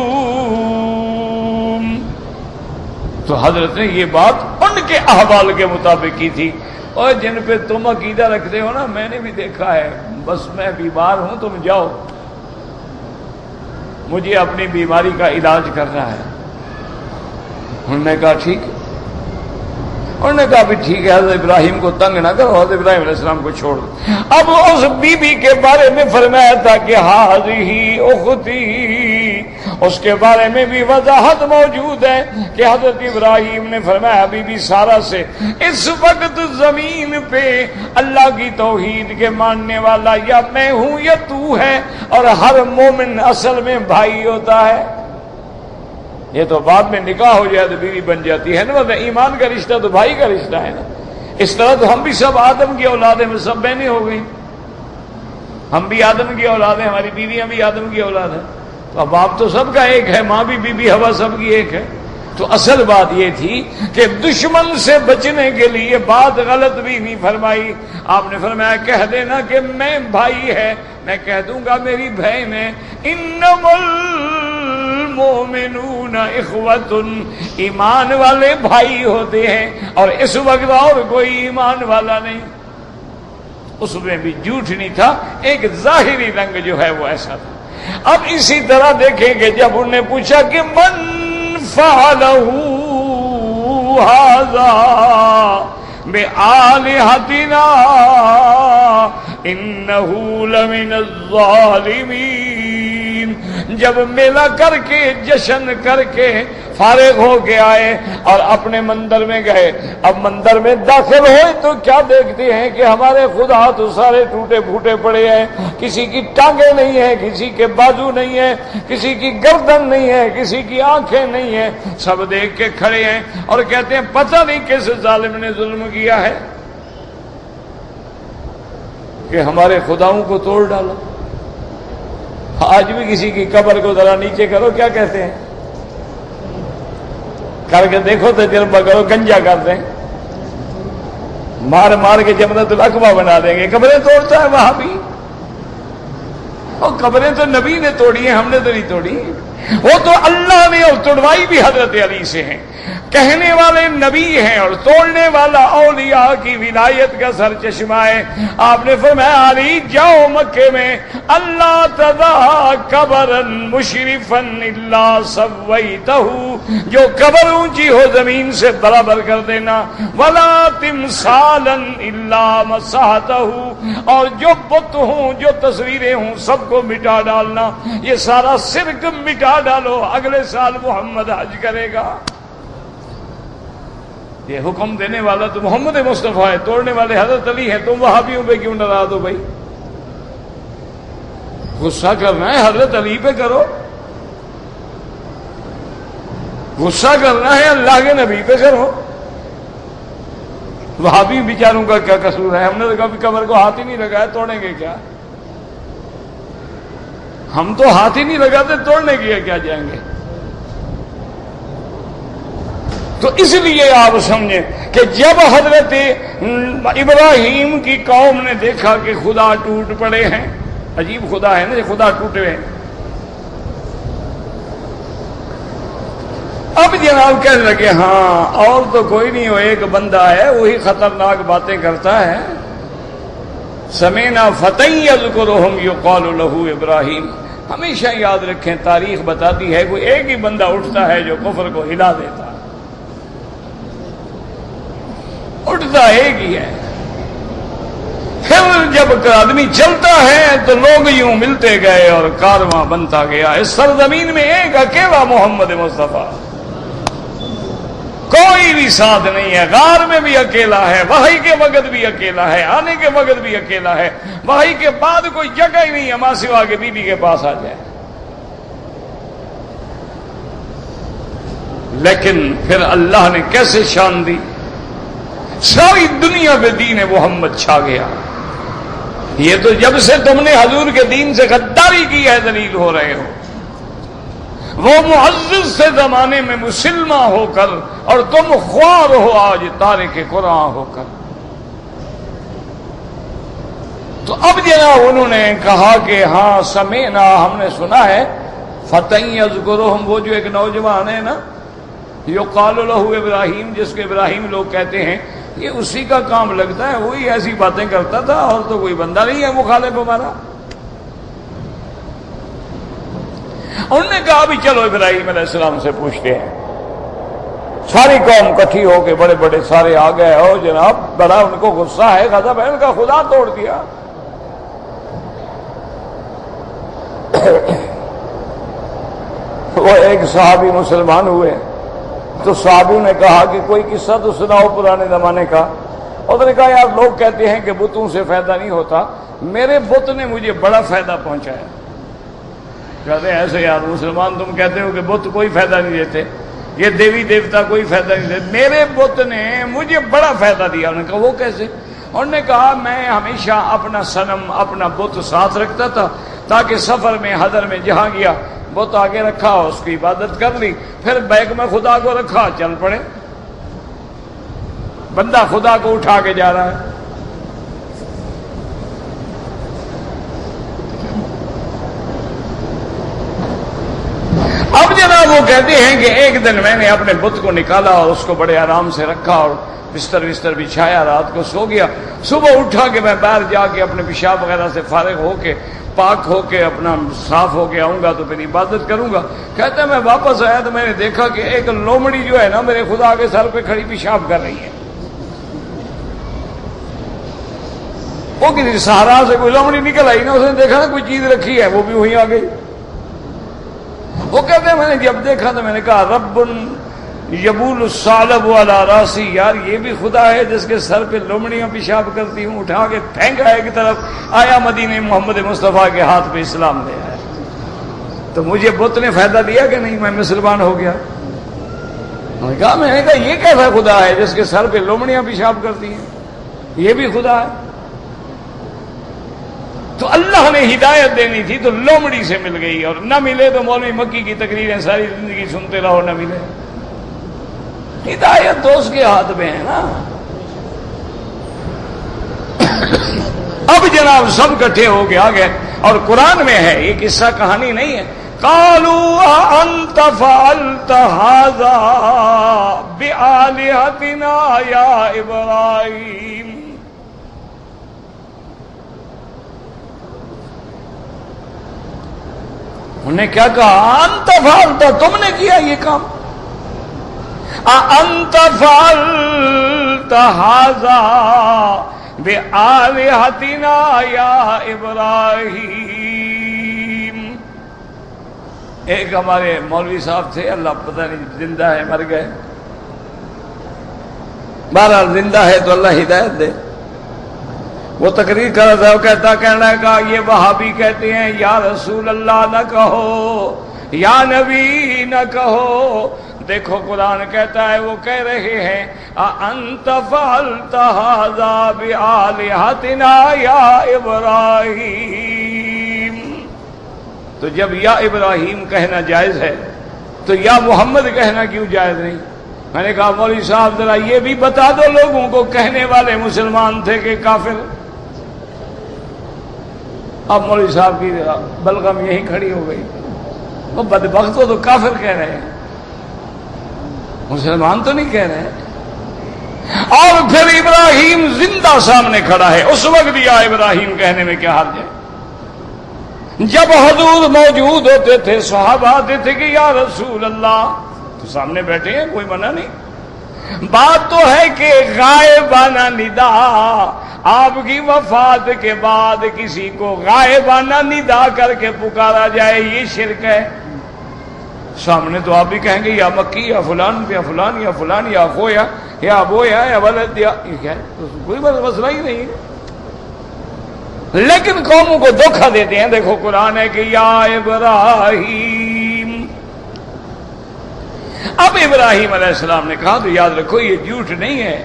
تو حضرت نے یہ بات ان کے احوال کے مطابق کی تھی. اور جن پہ تم عقیدہ رکھتے ہو نا، میں نے بھی دیکھا ہے، بس میں بیمار ہوں، تم جاؤ، مجھے اپنی بیماری کا علاج کرنا ہے. انہوں نے کہا ٹھیک ہے. انہوں نے کہا بھی ٹھیک ہے، حضرت ابراہیم کو تنگ نہ کرو، حضرت ابراہیم علیہ السلام کو چھوڑ دو. اب اس بی بی کے بارے میں فرمایا تھا کہ ہذہ اختی، اس کے بارے میں بھی وضاحت موجود ہے کہ حضرت ابراہیم نے فرمایا بی بی سارہ سے اس وقت زمین پہ اللہ کی توحید کے ماننے والا یا میں ہوں یا تو ہے، اور ہر مومن اصل میں بھائی ہوتا ہے. یہ تو بعد میں نکاح ہو جائے تو بیوی بن جاتی ہے نا، مطلب ایمان کا رشتہ تو بھائی کا رشتہ ہے نا. اس طرح تو ہم بھی سب آدم کی اولاد ہیں، سب بہنیں ہو گئی. ہم بھی آدم کی اولاد ہیں، ہماری بیویاں بھی آدم کی اولاد ہیں. تو اب باپ تو سب کا ایک ہے، ماں بھی، بی بی ہوا سب کی ایک ہے. تو اصل بات یہ تھی کہ دشمن سے بچنے کے لیے بات غلط بھی نہیں فرمائی. آپ نے فرمایا کہہ دینا کہ میں بھائی ہے، میں کہہ دوں گا میری بہن ہے. انما المؤمنون اخوۃ، ایمان والے بھائی ہوتے ہیں، اور اس وقت اور کوئی ایمان والا نہیں. اس میں بھی جھوٹ نہیں تھا، ایک ظاہری رنگ جو ہے وہ ایسا تھا. اب اسی طرح دیکھیں کہ جب انہوں نے پوچھا کہ من فعلہ ھذا بآلہتنا انہ لمن الظالمین، جب میلہ کر کے، جشن کر کے، فارغ ہو کے آئے اور اپنے مندر میں گئے. اب مندر میں داخل ہوئے تو کیا دیکھتے ہیں کہ ہمارے خدا تو سارے ٹوٹے پھوٹے پڑے ہیں. کسی کی ٹانگیں نہیں ہیں, کسی کے بازو نہیں ہیں, کسی کی گردن نہیں ہے, کسی کی آنکھیں نہیں ہیں. سب دیکھ کے کھڑے ہیں اور کہتے ہیں پتہ نہیں کس ظالم نے ظلم کیا ہے کہ ہمارے خداؤں کو توڑ ڈالا. آج بھی کسی کی قبر کو ذرا نیچے کرو, کیا کہتے ہیں؟ کر کے دیکھو تجربہ کرو, گنجا کر دیں, مار مار کے جمرۃ العقبہ بنا دیں گے. قبریں توڑتا ہے وہاں بھی, اور قبریں تو نبی نے توڑی ہیں, ہم نے تو نہیں توڑی. وہ تو اللہ نے, اور توڑوائی بھی حضرت علی سے ہیں. کہنے والے نبی ہیں اور توڑنے والا اولیاء کی ولایت کا سر چشمہ ہے. آپ نے فرمایا علی جاؤ مکے میں, اللہ تذا قبرا مشرفا الا سویتہ, جو قبر اونچی ہو زمین سے برابر کر دینا. ولا تمثالا الا مسحتہ, اور جو بت ہوں, جو تصویریں ہوں, سب کو مٹا ڈالنا. یہ سارا شرک مٹا ڈالو, اگلے سال محمد حج کرے گا. یہ حکم دینے والا تو محمد مصطفیٰ ہے, توڑنے والے حضرت علی ہیں. تم وہابیوں پہ کیوں ناراض ہو بھائی؟ غصہ کرنا ہے حضرت علی پہ کرو, غصہ کرنا ہے اللہ کے نبی پہ کرو. وہابی بیچاروں کا کیا قصور ہے؟ ہم نے تو کبھی قبر کو ہاتھ ہی نہیں لگایا, توڑیں گے کیا؟ ہم تو ہاتھ ہی نہیں لگاتے, توڑنے کے کیا جائیں گے؟ تو اس لیے آپ سمجھیں کہ جب حضرت ابراہیم کی قوم نے دیکھا کہ خدا ٹوٹ پڑے ہیں, عجیب خدا ہے نا, خدا ٹوٹے ہیں. اب جناب کہنے لگے ہاں اور تو کوئی نہیں, ہو ایک بندہ ہے وہی خطرناک باتیں کرتا ہے. سمینا فتى يذكرهم يقال له ابراہیم. ہمیشہ یاد رکھیں, تاریخ بتاتی ہے کوئی ایک ہی بندہ اٹھتا ہے جو کفر کو ہلا دیتا ہے, اٹھتا ایک ہی ہے. پھر جب آدمی چلتا ہے تو لوگ یوں ملتے گئے اور کارواں بنتا گیا. اس سرزمین میں ایک اکیلا محمد مصطفیٰ, کوئی بھی ساتھ نہیں ہے. غار میں بھی اکیلا ہے, وحی کے وقت بھی اکیلا ہے, آنے کے وقت بھی اکیلا ہے. وحی کے بعد کوئی جگہ ہی نہیں ہے ماں سوا کے بیوی کے پاس آ جائے. لیکن پھر اللہ نے کیسے شان دی, ساری دنیا پہ دین محمد چھا گیا. یہ تو جب سے تم نے حضور کے دین سے غداری کی ہے ذلیل ہو رہے ہو. وہ معزز سے زمانے میں مسلمہ ہو کر, اور تم خوار ہو آج تارک قرآن ہو کر. تو اب جناب انہوں نے کہا کہ ہاں سمینا, ہم نے سنا ہے. فتى يذكرهم, وہ جو ایک نوجوان ہے نا, یقال له ابراہیم, جس کے ابراہیم لوگ کہتے ہیں, یہ اسی کا کام لگتا ہے, وہی ایسی باتیں کرتا تھا, اور تو کوئی بندہ نہیں ہے مخالف ہمارا. انہوں نے کہا بھی چلو ابراہیم علیہ السلام سے پوچھتے ہیں. ساری قوم کٹھی ہو کے بڑے بڑے سارے آ گئے. اور جناب بڑا ان کو غصہ ہے, غضب ہے, ان کا خدا توڑ دیا. وہ ایک صحابی مسلمان ہوئے تو صحابیوں نے کہا کہ کوئی قصہ تو سناؤ پرانے زمانے کا. انہوں نے کہا یار لوگ کہتے ہیں کہ بتوں سے فائدہ نہیں ہوتا, میرے بت نے مجھے بڑا فائدہ پہنچایا. کہتے ہیں ایسے یار مسلمان تم کہتے ہو کہ بت کوئی فائدہ نہیں دیتے, یہ دیوی دیوتا کوئی فائدہ نہیں دیتے, میرے بت نے مجھے بڑا فائدہ دیا. انہوں نے کہا وہ کیسے؟ انہوں نے کہا میں ہمیشہ اپنا صنم, اپنا بت ساتھ رکھتا تھا, تاکہ سفر میں حضر میں جہاں گیا بت آگے رکھا, اس کی عبادت کر لی, پھر بیگ میں خدا کو رکھا, چل پڑے. بندہ خدا کو اٹھا کے جا رہا ہے. اب جناب وہ کہتے ہیں کہ ایک دن میں نے اپنے بت کو نکالا اور اس کو بڑے آرام سے رکھا اور بستر بچھایا, رات کو سو گیا. صبح اٹھا کے میں باہر جا کے اپنے پیشاب وغیرہ سے فارغ ہو کے, پاک ہو کے, اپنا صاف ہو کے آؤں گا تو پھر عبادت کروں گا. کہتے ہیں میں واپس آیا تو میں نے دیکھا کہ ایک لومڑی جو ہے نا میرے خدا کے سر پہ کھڑی پیشاب کر رہی ہے. وہ کسی صحرا سے کوئی لومڑی نکل آئی نا, اس نے دیکھا نا کوئی چیز رکھی ہے, وہ بھی وہیں آ گئی. وہ کہتے ہیں میں نے جب دیکھا تو میں نے کہا رب یبول الثعلب علی راسی، یار یہ بھی خدا ہے جس کے سر پہ لومڑیاں پیشاب کرتی ہوں، اٹھا کے پھینکا ایک طرف، آیا مدینے محمد مصطفیٰ کے ہاتھ پہ اسلام لے آیا۔ تو مجھے بت نے فائدہ دیا کہ نہیں؟ میں مسلمان ہو گیا۔ میں نے کہا یہ کیسا خدا ہے جس کے سر پہ لومڑیاں پیشاب کرتی ہیں؟ یہ بھی خدا ہے؟ تو اللہ نے ہدایت دینی تھی تو لومڑی سے مل گئی، اور نہ ملے تو مولوی مکی کی تقریریں ساری زندگی سنتے رہو، نہ ملے۔ ہدایت تو اس کے ہاتھ میں ہے نا۔ اب جناب سب کٹھے ہو کے آ گئے، اور قرآن میں ہے، یہ قصہ کہانی نہیں ہے۔ قالوا انت فعلت هذا بآلهتنا یا ابراہیم، انہوں نے کیا کہا؟ انت فعلت، تم نے کیا یہ کام؟ انت فعلت هذا بآلهتنا یا ابراہیم۔ ایک ہمارے مولوی صاحب تھے، اللہ پتہ نہیں زندہ ہے مر گئے، بہرحال زندہ ہے تو اللہ ہدایت دے۔ وہ تقریر کر رہا تھا، وہ کہنے لگا یہ وہابی کہتے ہیں یا رسول اللہ نہ کہو، یا نبی نہ کہو، دیکھو قرآن کہتا ہے، وہ کہہ رہے ہیں انت فعلت ھذا بآلہتنا یا ابراہیم۔ تو جب یا ابراہیم کہنا جائز ہے تو یا محمد کہنا کیوں جائز نہیں؟ میں نے کہا مولوی صاحب ذرا یہ بھی بتا دو لوگوں کو، کہنے والے مسلمان تھے کہ کافر؟ اب مولوی صاحب کی بلغم یہی کھڑی ہو گئی، وہ بدبخت تو کافر کہہ رہے ہیں، مسلمان تو نہیں کہہ رہے۔ اور پھر ابراہیم زندہ سامنے کھڑا ہے، اس وقت یا ابراہیم کہنے میں کیا حرج ہے؟ جب حضور موجود ہوتے تھے صحابہ آتے تھے کہ یا رسول اللہ، تو سامنے بیٹھے ہیں، کوئی منع نہیں۔ بات تو ہے کہ غائبانہ ندا، آپ کی وفات کے بعد کسی کو غائبانہ ندا کر کے پکارا جائے، یہ شرک ہے۔ سامنے تو آپ بھی کہیں گے یا مکی یا فلان یا فلان یا فلان یا اخویا یا ابویا یا ولد، یا کیا ہے، کوئی مسئلہ ہی نہیں ہے۔ لیکن قوموں کو دھوکہ دیتے ہیں۔ دیکھو قرآن ہے کہ یا ابراہیم، اب ابراہیم علیہ السلام نے کہا تو یاد رکھو یہ جھوٹ نہیں ہے،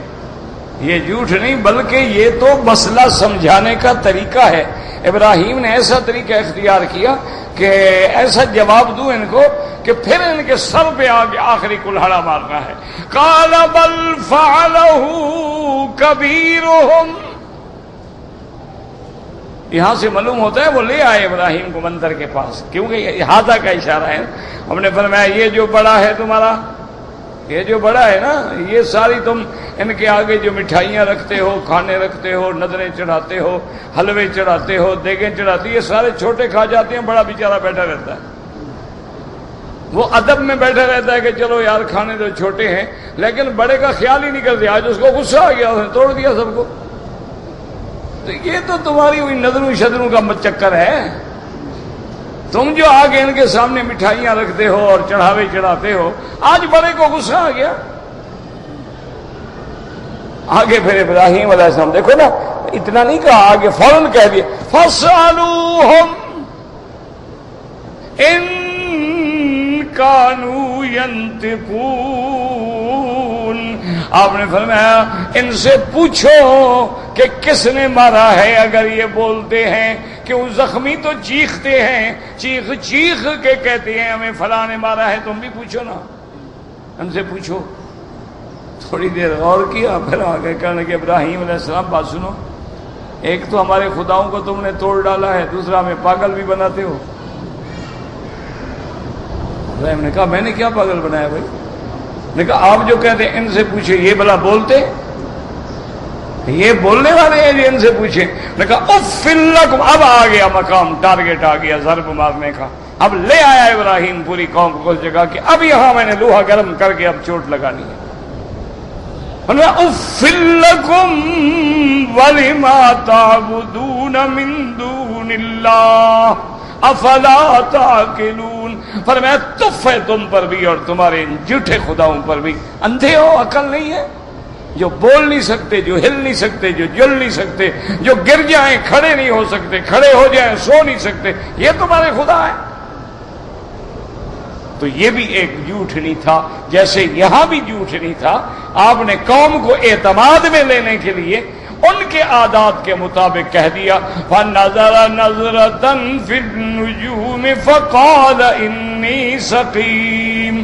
یہ جھوٹ نہیں بلکہ یہ تو مسئلہ سمجھانے کا طریقہ ہے۔ ابراہیم نے ایسا طریقہ اختیار کیا کہ ایسا جواب دوں ان کو کہ پھر ان کے سر پہ آگے آخری کلہڑا مارنا ہے۔ قال بل فعلہ کبیرہم، یہاں سے معلوم ہوتا ہے وہ لے آئے ابراہیم کو مندر کے پاس، کیونکہ یہ ہاتھا کا اشارہ ہے۔ ہم نے فرمایا یہ جو بڑا ہے تمہارا، یہ جو بڑا ہے نا، یہ ساری تم ان کے آگے جو مٹھائیاں رکھتے ہو، کھانے رکھتے ہو، نظریں چڑھاتے ہو، حلوے چڑھاتے ہو، دیگیں چڑھاتی، یہ سارے چھوٹے کھا جاتے ہیں، بڑا بیچارہ بیٹھا رہتا ہے۔ وہ ادب میں بیٹھا رہتا ہے کہ چلو یار کھانے تو چھوٹے ہیں، لیکن بڑے کا خیال ہی نہیں کرتے۔ آج اس کو غصہ آ گیا، اس نے توڑ دیا سب کو۔ تو یہ تو تمہاری ہوئی نظروں شدروں کا چکر ہے۔ تم جو آگے ان کے سامنے مٹھائیاں رکھتے ہو اور چڑھاوے چڑھاتے ہو، آج بڑے کو غصہ آ گیا۔ آگے پھر ابراہیم علیہ السلام دیکھو نا، اتنا نہیں کہا، آگے فوراً کہہ دیا فَاسْأَلُوهُمْ إِن كَانُوا يَنْطِقُونَ۔ آپ نے فرمایا ان سے پوچھو کہ کس نے مارا ہے، اگر یہ بولتے ہیں کہ وہ زخمی تو چیختے ہیں، چیخ چیخ کے کہتے ہیں ہمیں فلاں نے مارا ہے، تم بھی پوچھو نا، ان سے پوچھو۔ تھوڑی دیر غور کیا، پھر آگے کہنے کہ ابراہیم علیہ السلام بات سنو، ایک تو ہمارے خداؤں کو تم نے توڑ ڈالا ہے، دوسرا ہمیں پاگل بھی بناتے ہو۔ ابراہیم نے کہا میں نے کیا پاگل بنایا بھائی؟ نے کہا آپ جو کہتے ہیں ان سے پوچھے، یہ بلا بولتے، یہ بولنے والے ہیں جو ان سے پوچھے۔ نے کہا اف لکم، اب آ گیا مقام، ٹارگیٹ آ گیا ضرب مارنے کا۔ اب لے آیا ابراہیم پوری قوم کو اس جگہ کہ اب یہاں میں نے لوہا گرم کر کے اب چوٹ لگانی ہے۔ اف لکم ولما تعبدون من دون اللہ افلا تعقلون۔ فرمایا تف ہے تم پر بھی اور تمہارے ان جھوٹے خداؤں پر بھی. اندھے ہو، عقل نہیں ہے؟ جو بول نہیں سکتے، جو ہل نہیں سکتے، جو جل نہیں سکتے، جو گر جائیں کھڑے نہیں ہو سکتے، کھڑے ہو جائیں سو نہیں سکتے، یہ تمہارے خدا ہے؟ تو یہ بھی ایک جھوٹ نہیں تھا، جیسے یہاں بھی جھوٹ نہیں تھا. آپ نے قوم کو اعتماد میں لینے کے لیے ان کے عادات کے مطابق کہہ دیا فَنَظَرَ نَظْرَةً فِي النُّجُومِ فَقَالَ إِنِّي سَقِيمٌ.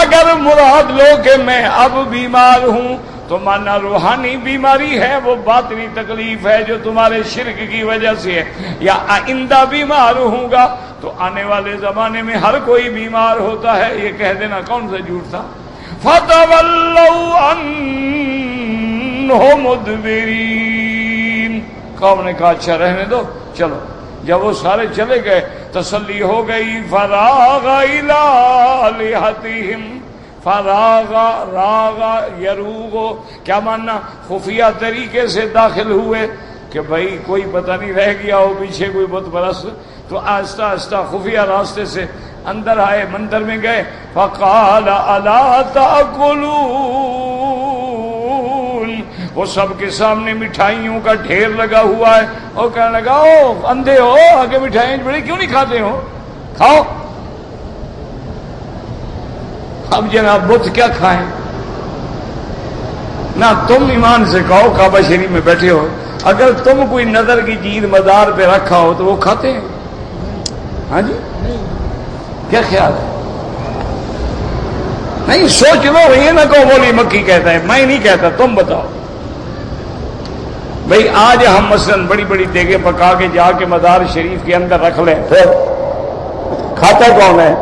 اگر مراد لو کہ میں اب بیمار ہوں تو مانا روحانی بیماری ہے، وہ باطنی تکلیف ہے جو تمہارے شرک کی وجہ سے ہے، یا آئندہ بیمار ہوں گا تو آنے والے زمانے میں ہر کوئی بیمار ہوتا ہے، یہ کہہ دینا کون سا جھوٹ تھا؟ فَتَوَلَّوْا عَنْهُ مُدْبِرِينَ. قوم نے کہا اچھا رہنے دو، چلو. جب وہ سارے چلے گئے تسلی ہو گئی. فَرَاغَ إِلَىٰ آلِهَتِهِمْ. فراغا راغا یروغو، کیا ماننا؟ خفیہ طریقے سے داخل ہوئے کہ بھائی کوئی پتہ نہیں رہ گیا ہو پیچھے کوئی بت پرست، تو آہستہ آہستہ خفیہ راستے سے اندر آئے، مندر میں گئے. فقال الا تاکلون، وہ سب کے سامنے مٹھائیوں کا ڈھیر لگا ہوا ہے اور کہنے لگا او اندھے ہو، آگے مٹھائیاں بڑی کیوں نہیں کھاتے ہو؟ کھاؤ. اب جناب بت کیا کھائیں؟ نہ تم ایمان سے کہو کعبہ شریف میں بیٹھے ہو، اگر تم کوئی نظر کی چیز مزار پہ رکھا ہو تو وہ کھاتے ہیں؟ ہاں جی، کیا خیال ہے؟ نہیں سوچ لو، یہ نہ کہو مولی مکی کہتا ہے، میں نہیں کہتا، تم بتاؤ. بھئی آج ہم مثلاً بڑی بڑی دیگیں پکا کے جا کے مزار شریف کے اندر رکھ لیں، پھر کھاتا کون ہے؟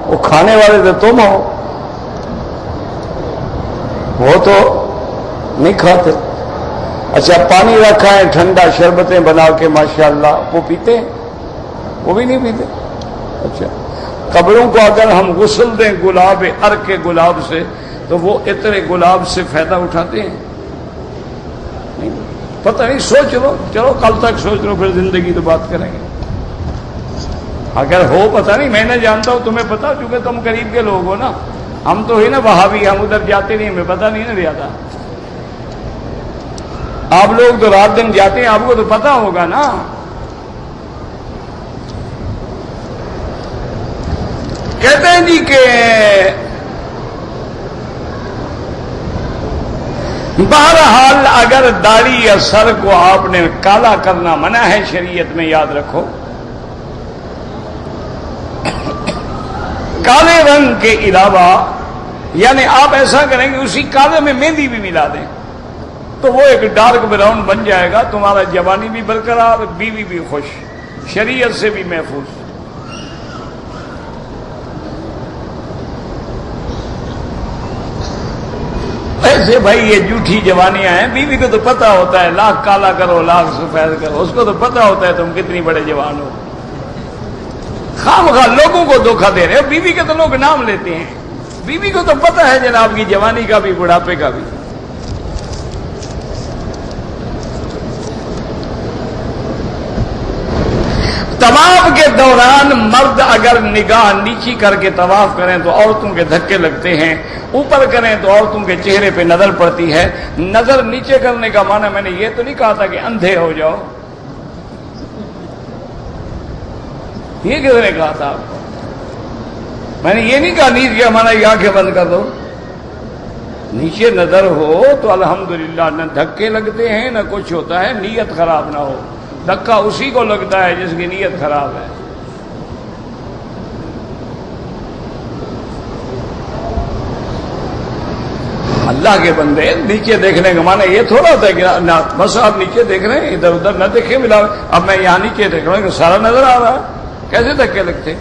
وہ کھانے والے تو تم ہو، وہ تو نہیں کھاتے. اچھا پانی رکھا ہے ٹھنڈا، شربتیں بنا کے ماشاءاللہ، وہ پیتے ہیں؟ وہ بھی نہیں پیتے. اچھا قبروں کو اگر ہم غسل دیں گلاب عرق کے گلاب سے تو وہ عطر گلاب سے فائدہ اٹھاتے ہیں؟ نہیں، پتہ نہیں. سوچ لو، چلو کل تک سوچ لو، پھر زندگی تو بات کریں گے. اگر ہو پتہ نہیں، میں نہ جانتا ہوں، تمہیں پتا، چونکہ تم قریب کے لوگ ہو نا. ہم تو ہی نا وہابی، ہم ادھر جاتے نہیں، ہمیں پتہ نہیں نا زیادہ. آپ لوگ تو رات دن جاتے ہیں، آپ کو تو پتہ ہوگا نا. کہتے ہیں جی کہ بہرحال اگر داڑھی یا سر کو آپ نے کالا کرنا منع ہے شریعت میں، یاد رکھو. کالے رنگ کے علاوہ یعنی آپ ایسا کریں کہ اسی کالے میں مہندی بھی ملا دیں تو وہ ایک ڈارک براؤن بن جائے گا، تمہارا جوانی بھی برقرار، بیوی بھی خوش، شریعت سے بھی محفوظ. ایسے بھائی یہ جھوٹی جوانیاں ہیں. بیوی کو تو پتہ ہوتا ہے، لاکھ کالا کرو لاکھ سفید کرو، اس کو تو پتہ ہوتا ہے تم کتنی بڑے جوان ہو. خام خواہ لوگوں کو دھوکہ دے رہے ہو. بیوی کے تو لوگ نام لیتے ہیں، بیوی کو تو پتہ ہے جناب کی جوانی کا بھی بڑھاپے کا بھی. طواف کے دوران مرد اگر نگاہ نیچی کر کے طواف کریں تو عورتوں کے دھکے لگتے ہیں، اوپر کریں تو عورتوں کے چہرے پہ نظر پڑتی ہے. نظر نیچے کرنے کا معنی میں نے یہ تو نہیں کہا تھا کہ اندھے ہو جاؤ، یہ کس نے کہا تھا آپ کو؟ میں نے یہ نہیں کہا نیچے ہمارا یہ آنکھیں بند کر دو. نیچے نظر ہو تو الحمدللہ نہ دھکے لگتے ہیں نہ کچھ ہوتا ہے، نیت خراب نہ ہو. دھکا اسی کو لگتا ہے جس کی نیت خراب ہے. اللہ کے بندے نیچے دیکھنے کا معنی یہ تھوڑا ہوتا ہے کہ بس آپ نیچے دیکھ رہے ہیں، ادھر ادھر نہ دیکھیں ملا. اب میں یہاں نیچے دیکھ رہا ہوں کہ سارا نظر آ رہا ہے، کیسے دھکے لگتے؟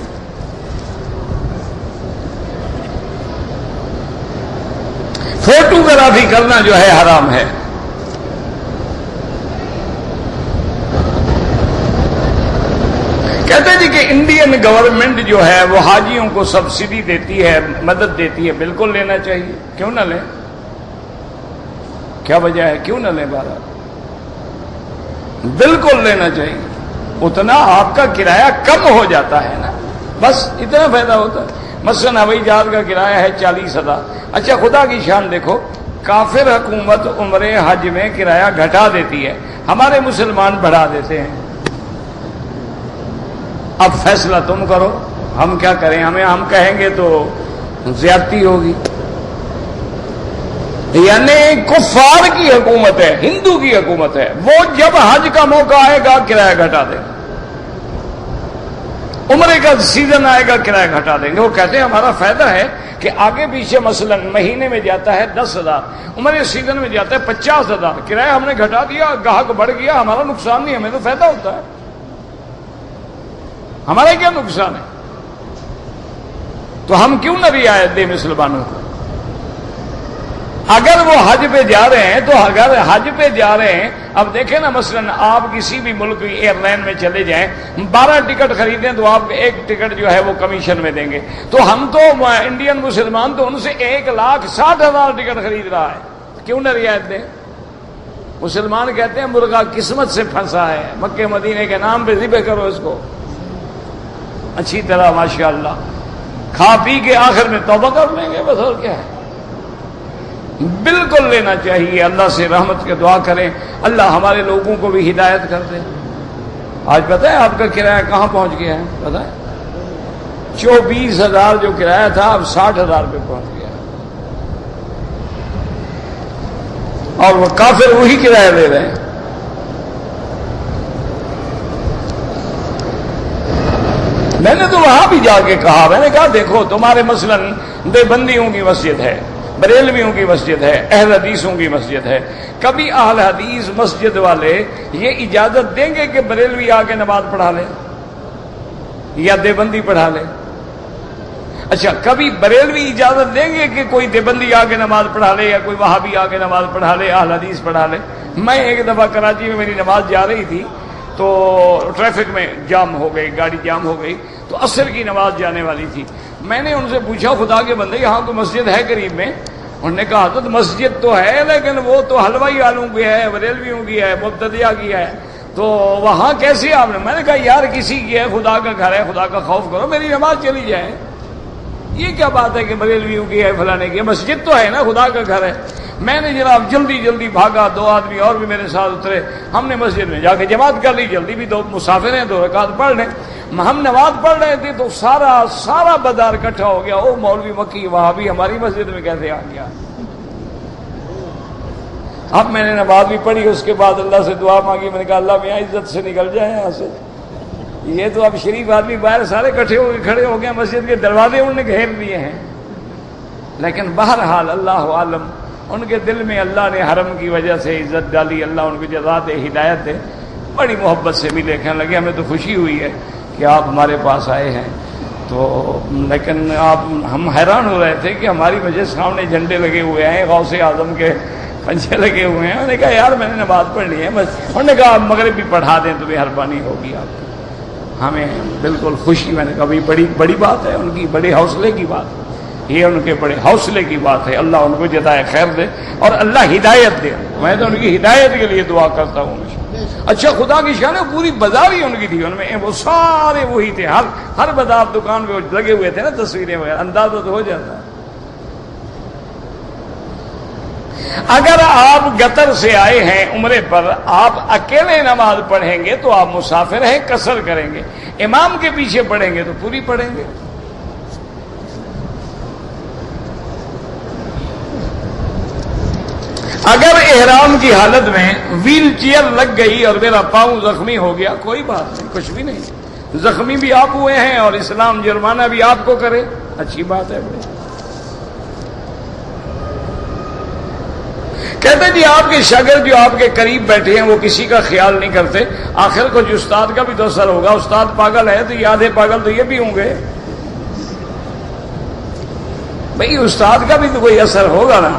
فوٹوگرافی کرنا جو ہے حرام ہے. کہتے جی کہ انڈین گورنمنٹ جو ہے وہ حاجیوں کو سبسڈی دیتی ہے، مدد دیتی ہے، بالکل لینا چاہیے. کیوں نہ لیں؟ کیا وجہ ہے کیوں نہ لیں؟ بارہ بالکل لینا چاہیے. اتنا آپ کا کرایہ کم ہو جاتا ہے نا. بس اتنا فائدہ ہوتا ہے. مثلا ہوائی جہاز کا کرایہ ہے 40,000. اچھا خدا کی شان دیکھو, کافر حکومت عمرے حج میں کرایہ گھٹا دیتی ہے, ہمارے مسلمان بڑھا دیتے ہیں. اب فیصلہ تم کرو, ہم کیا کریں؟ ہم کہیں گے تو زیادتی ہوگی. یعنی کفار کی حکومت ہے, ہندو کی حکومت ہے, وہ جب حج کا موقع آئے گا کرایہ گھٹا دیں گے, عمرے کا سیزن آئے گا کرایہ گھٹا دیں گے. وہ کہتے ہیں ہمارا فائدہ ہے کہ آگے پیچھے مثلا مہینے میں جاتا ہے 10,000, عمرے سیزن میں جاتا ہے 50,000, کرایہ ہم نے گھٹا دیا, گاہک بڑھ گیا, ہمارا نقصان نہیں, ہمیں تو فائدہ ہوتا ہے. ہمارا کیا نقصان ہے؟ تو ہم کیوں نہ رعایت دیں مسلمانوں کو؟ اگر وہ حج پہ جا رہے ہیں تو اگر حج پہ جا رہے ہیں, اب دیکھیں نا مثلا آپ کسی بھی ملک کی ایئر لائن میں چلے جائیں, 12 ٹکٹ خریدیں تو آپ ایک ٹکٹ جو ہے وہ کمیشن میں دیں گے. تو ہم تو انڈین مسلمان تو ان سے 1,60,000 ٹکٹ خرید رہا ہے, کیوں نہ رعایت دیں؟ مسلمان کہتے ہیں مرغا قسمت سے پھنسا ہے, مکے مدینے کے نام پہ ذبح کرو اس کو اچھی طرح ماشاءاللہ, کھا پی کے آخر میں توبہ کر لیں گے, بس اور کیا ہے. بالکل لینا چاہیے. اللہ سے رحمت کے دعا کریں, اللہ ہمارے لوگوں کو بھی ہدایت کر دے. آج پتہ ہے آپ کا کرایہ کہاں پہنچ گیا ہے؟ پتہ ہے 24,000 جو کرایہ تھا اب 60,000 پہ پہنچ گیا, اور وہ کافر وہی کرایہ دے رہے ہیں. میں نے تو وہاں بھی جا کے کہا, میں نے کہا دیکھو تمہارے مثلا دیوبندیوں کی مسجد ہے, بریلویوں کی مسجد ہے, اہل حدیثوں کی مسجد ہے, کبھی اہل حدیث مسجد والے یہ اجازت دیں گے کہ بریلوی آ کے نماز پڑھا لے یا دیوبندی پڑھا لے؟ اچھا کبھی بریلوی اجازت دیں گے کہ کوئی دیوبندی آ کے نماز پڑھا لے یا کوئی وہابی آ کے نماز پڑھا لے, اہل حدیث پڑھا لے؟ میں ایک دفعہ کراچی میں میری نماز جا رہی تھی تو ٹریفک میں جام ہو گئی, گاڑی جام ہو گئی, تو عصر کی نماز جانے والی تھی. میں نے ان سے پوچھا خدا کے بندے یہاں کوئی مسجد ہے قریب میں؟ انہوں نے کہا حضرت مسجد تو ہے لیکن وہ تو حلوائی والوں کی ہے, بریلویوں کی ہے, مبتدیہ کی ہے, تو وہاں کیسے آپ نے؟ میں نے کہا یار کسی کی ہے, خدا کا گھر ہے, خدا کا خوف کرو, میری نماز چلی جائے. یہ کیا بات ہے کہ بریلویوں کی ہے, فلانے کی ہے؟ مسجد تو ہے نا, خدا کا گھر ہے. میں نے جناب جلدی جلدی بھاگا, 2 آدمی اور بھی میرے ساتھ اترے, ہم نے مسجد میں جا کے جماعت کر لی. جلدی بھی 2 مسافر ہیں, 2 رکعت پڑھ لیں. ہم نماز پڑھ رہے تھے تو سارا بازار اکٹھا ہو گیا, او مولوی مکی وہاں بھی ہماری مسجد میں کیسے آ گیا؟ اب میں نے نماز بھی پڑھی, اس کے بعد اللہ سے دعا مانگی, میں نے کہا اللہ میاں عزت سے نکل جائے یہاں سے. یہ تو اب شریف آدمی باہر سارے اکٹھے ہو کے کھڑے ہو گئے, مسجد کے دروازے انہوں نے گھیر دیے ہیں. لیکن بہرحال اللہ عالم, ان کے دل میں اللہ نے حرم کی وجہ سے عزت ڈالی, اللہ ان کو جزا دے, ہدایت دے. بڑی محبت سے ملے, کہنے لگے ہمیں تو خوشی ہوئی ہے کہ آپ ہمارے پاس آئے ہیں. تو لیکن ہم حیران ہو رہے تھے کہ ہماری وجہ سامنے جھنڈے لگے ہوئے ہیں, غوث اعظم کے پنچے لگے ہوئے ہیں. میں نے کہا یار میں نے نماز پڑھ لی ہے بس. انہوں نے کہا مغرب بھی پڑھا دیں تو مہربانی ہوگی آپ. ہمیں بالکل خوشی, میں نے کہا بڑی بڑی بات ہے, ان کی بڑے حوصلے کی بات ہے, یہ ان کے بڑے حوصلے کی بات ہے. اللہ ان کو جزائے خیر دے اور اللہ ہدایت دے. میں تو ان کی ہدایت کے لیے دعا کرتا ہوں. اچھا خدا کی شان ہے, پوری بازار ہی ان کی تھی, ان میں وہ سارے وہی تھے, ہر بازار دکان پہ لگے ہوئے تھے نا تصویریں وغیرہ, اندازہ تو ہو جاتا ہے. اگر آپ قطر سے آئے ہیں عمرے پر, آپ اکیلے نماز پڑھیں گے تو آپ مسافر ہیں, قصر کریں گے. امام کے پیچھے پڑھیں گے تو پوری پڑھیں گے. اگر احرام کی حالت میں ویل چیئر لگ گئی اور میرا پاؤں زخمی ہو گیا, کوئی بات نہیں, کچھ بھی نہیں. زخمی بھی آپ ہوئے ہیں اور اسلام جرمانہ بھی آپ کو کرے, اچھی بات ہے. کہتے جی آپ کے شاگرد جو آپ کے قریب بیٹھے ہیں وہ کسی کا خیال نہیں کرتے, آخر کو جو استاد کا بھی تو اثر ہوگا. استاد پاگل ہے تو یہ آدھے پاگل تو یہ بھی ہوں گے. بھئی استاد کا بھی تو کوئی اثر ہوگا نا.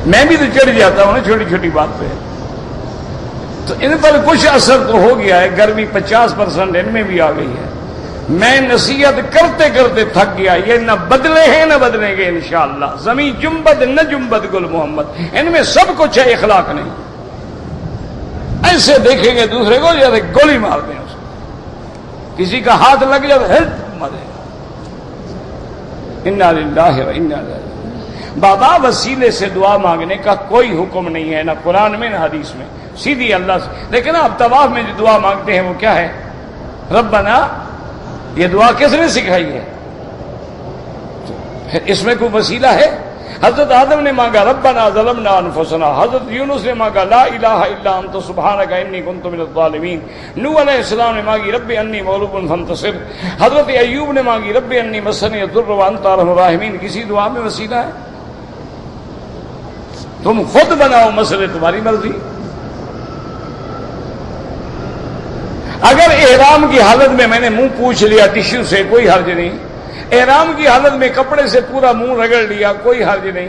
میں بھی تو چڑھ جاتا ہوں نا چھوٹی چھوٹی بات پہ, تو ان پر کچھ اثر تو ہو گیا ہے. گرمی 50% ان میں بھی آ گئی ہے. میں نصیحت کرتے کرتے تھک گیا. یہ نہ بدلے ہیں نہ بدلیں گے انشاءاللہ. زمین جنبد نہ جنبد گل محمد, ان میں سب کچھ ہے, اخلاق نہیں. ایسے دیکھیں گے دوسرے کو جیسے گولی مار دیں اس کو. کسی کا ہاتھ لگ جائے محمد ہے. انا للہ و انا الیہ. بابا وسیلے سے دعا مانگنے کا کوئی حکم نہیں ہے، نہ قرآن میں نہ حدیث میں، سیدھی اللہ سے. لیکن آپ طواف میں جو دعا مانگتے ہیں وہ کیا ہے؟ ربنا. یہ دعا کس نے سکھائی ہے؟ اس میں کوئی وسیلہ ہے؟ حضرت آدم نے مانگا ربنا ظلمنا انفسنا، حضرت یونس نے مانگا لا الہ الا انت سبحانک انی کنت من الظالمین، نوح علیہ السلام نے مانگی رب انی مغلوب فانتصر، حضرت ایوب نے مانگی رب انی مسنی الضر وانت ارحم الراحمین. کسی دعا میں وسیلہ ہے؟ تم خود بناؤ مسئلے، تمہاری مرضی. اگر احرام کی حالت میں نے منہ پوچھ لیا ٹشو سے، کوئی حرج نہیں. احرام کی حالت میں کپڑے سے پورا منہ رگڑ لیا، کوئی حرج نہیں.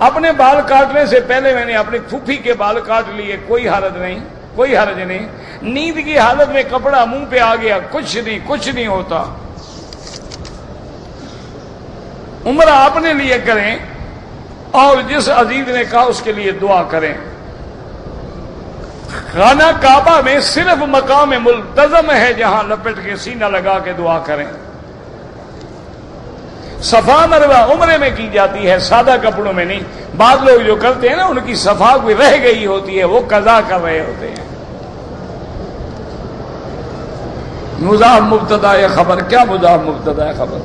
اپنے بال کاٹنے سے پہلے میں نے اپنی پھوپھی کے بال کاٹ لیے، کوئی حرج نہیں، کوئی حرج نہیں. نیند کی حالت میں کپڑا منہ پہ آ گیا، کچھ نہیں، کچھ نہیں ہوتا. عمرہ اپنے لیے کریں اور جس عزیز نے کہا اس کے لیے دعا کریں. خانہ کعبہ میں صرف مقام ملتزم ہے جہاں لپٹ کے سینہ لگا کے دعا کریں. صفا مروہ عمرے میں کی جاتی ہے، سادہ کپڑوں میں نہیں. بعض لوگ جو کرتے ہیں نا، ان کی صفا کوئی رہ گئی ہوتی ہے، وہ قضا کر رہے ہوتے ہیں. مضاف مبتدا خبر. کیا مضاف مبتدا خبر؟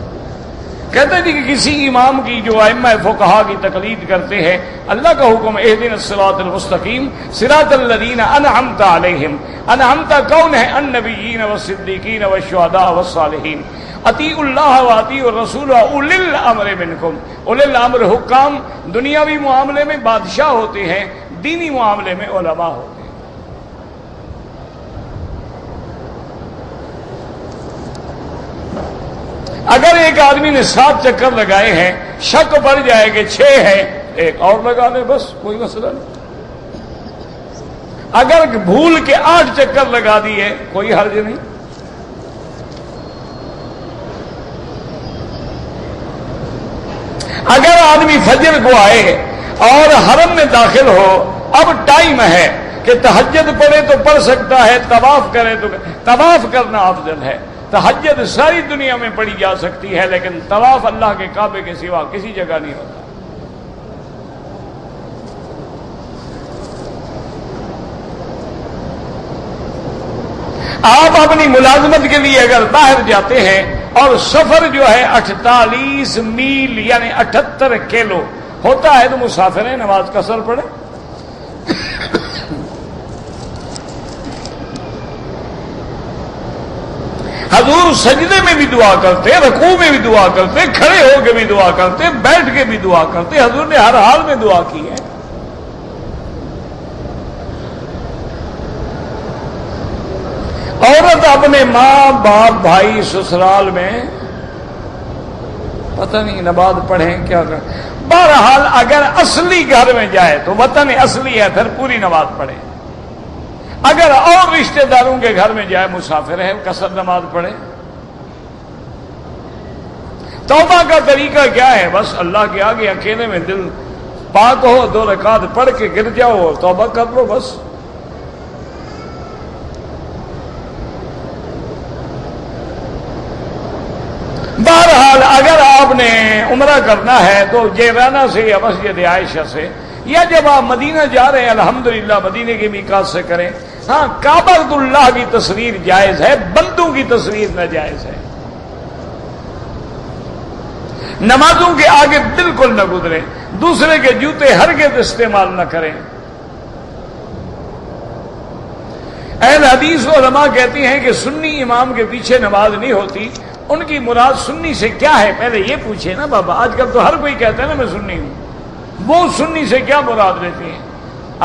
کہتے ہیں کہ کسی امام کی جو ائمہ فقہا کی تقلید کرتے ہیں، اللہ کا حکم اہدنا الصراط المستقیم صراط الذین انعمت علیہم. انعمت کون ہے؟ النبیین والصدیقین والشہداء والصالحین. اطیعوا اللہ واطیعوا الرسول واولی الامر منکم. اولی الامر حکام دنیاوی معاملے میں بادشاہ ہوتے ہیں، دینی معاملے میں علماء ہوتے ہیں. اگر ایک آدمی نے 7 چکر لگائے ہیں، شک پڑ جائے کہ 6 ہے، ایک اور لگا لے، بس کوئی مسئلہ نہیں. اگر بھول کے 8 چکر لگا دیے، کوئی حرج نہیں. اگر آدمی فجر کو آئے اور حرم میں داخل ہو، اب ٹائم ہے کہ تہجد پڑھے تو پڑھ سکتا ہے، طواف کرے تو طواف کرنا افضل ہے. تہجد ساری دنیا میں پڑھی جا سکتی ہے، لیکن طواف اللہ کے کعبے کے سوا کسی جگہ نہیں ہوتا. آپ اپنی ملازمت کے لیے اگر باہر جاتے ہیں اور سفر جو ہے 48 میل یعنی 78 کلو ہوتا ہے، تو مسافر ہیں، نماز قصر پڑھے. حضور سجدے میں بھی دعا کرتے، رکوع میں بھی دعا کرتے، کھڑے ہو کے بھی دعا کرتے، بیٹھ کے بھی دعا کرتے. حضور نے ہر حال میں دعا کی ہے. عورت اپنے ماں باپ بھائی سسرال میں پتہ نہیں نماز پڑھیں کیا کریں. بہرحال اگر اصلی گھر میں جائے تو وطن اصلی ہے، پھر پوری نماز پڑھے. اگر اور رشتہ داروں کے گھر میں جائے، مسافر ہے، قصر نماز پڑھے. توبہ کا طریقہ کیا ہے؟ بس اللہ کے آگے اکیلے میں دل پاک ہو، 2 رکعت پڑھ کے گر جاؤ اور توبہ کر لو بس. بہرحال اگر آپ نے عمرہ کرنا ہے تو جیرانہ سے یا مسجد عائشہ سے، یا جب آپ مدینہ جا رہے ہیں الحمدللہ مدینے کے میقات سے کریں. ہاں، کعبۃ اللہ کی تصویر جائز ہے، بندوں کی تصویر ناجائز ہے. نمازوں کے آگے بالکل نہ گزریں، دوسرے کے جوتے ہرگز استعمال نہ کریں. اہل حدیث علماء کہتی ہیں کہ سنی امام کے پیچھے نماز نہیں ہوتی. ان کی مراد سنی سے کیا ہے؟ پہلے یہ پوچھے نا بابا. آج کل تو ہر کوئی کہتا ہے نا میں سنی ہوں. وہ سنی سے کیا مراد لیتے ہیں؟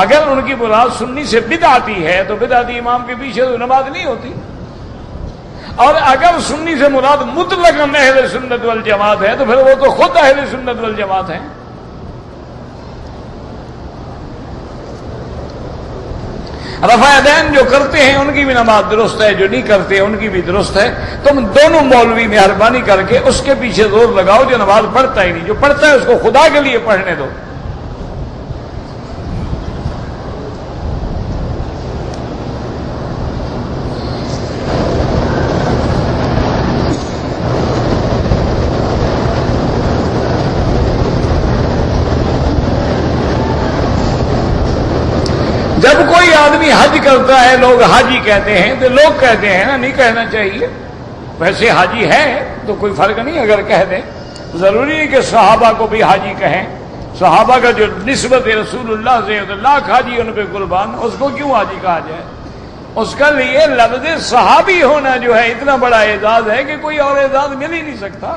اگر ان کی مراد سنی سے بدعتی ہے تو بدعتی امام کے پیچھے تو نماز نہیں ہوتی. اور اگر سنی سے مراد مطلق اہل سنت والجماعت ہے تو پھر وہ تو خود اہل سنت والجماعت ہیں. رفع یدین جو کرتے ہیں ان کی بھی نماز درست ہے، جو نہیں کرتے ان کی بھی درست ہے. تم دونوں مولوی مہربانی کر کے اس کے پیچھے زور لگاؤ جو نماز پڑھتا ہی نہیں. جو پڑھتا ہے اس کو خدا کے لیے پڑھنے دو. جب کوئی آدمی حج کرتا ہے لوگ حاجی کہتے ہیں تو لوگ کہتے ہیں نا، نہیں کہنا چاہیے، ویسے حاجی ہے تو کوئی فرق نہیں اگر کہہ دیں، ضروری ہے کہ صحابہ کو بھی حاجی کہیں، صحابہ کا جو نسبت رسول اللہ سے لاکھ حاجی ان پہ قربان، اس کو کیوں حاجی کہا جائے؟ اس کا لیے لفظ صحابی ہونا جو ہے اتنا بڑا اعزاز ہے کہ کوئی اور اعزاز مل ہی نہیں سکتا۔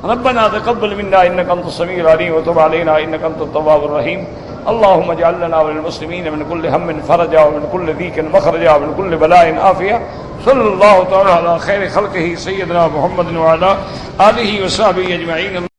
ربنا تقبل منا انك انت السميع العليم وتب علينا انك انت التواب الرحيم اللهم اجعل لنا وللمسلمين من كل هم فرجا ومن كل ضيق مخرجا ومن كل بلاء عافية صلى الله تعالى على خير خلقه سيدنا محمد وعلى آله وصحبه أجمعين۔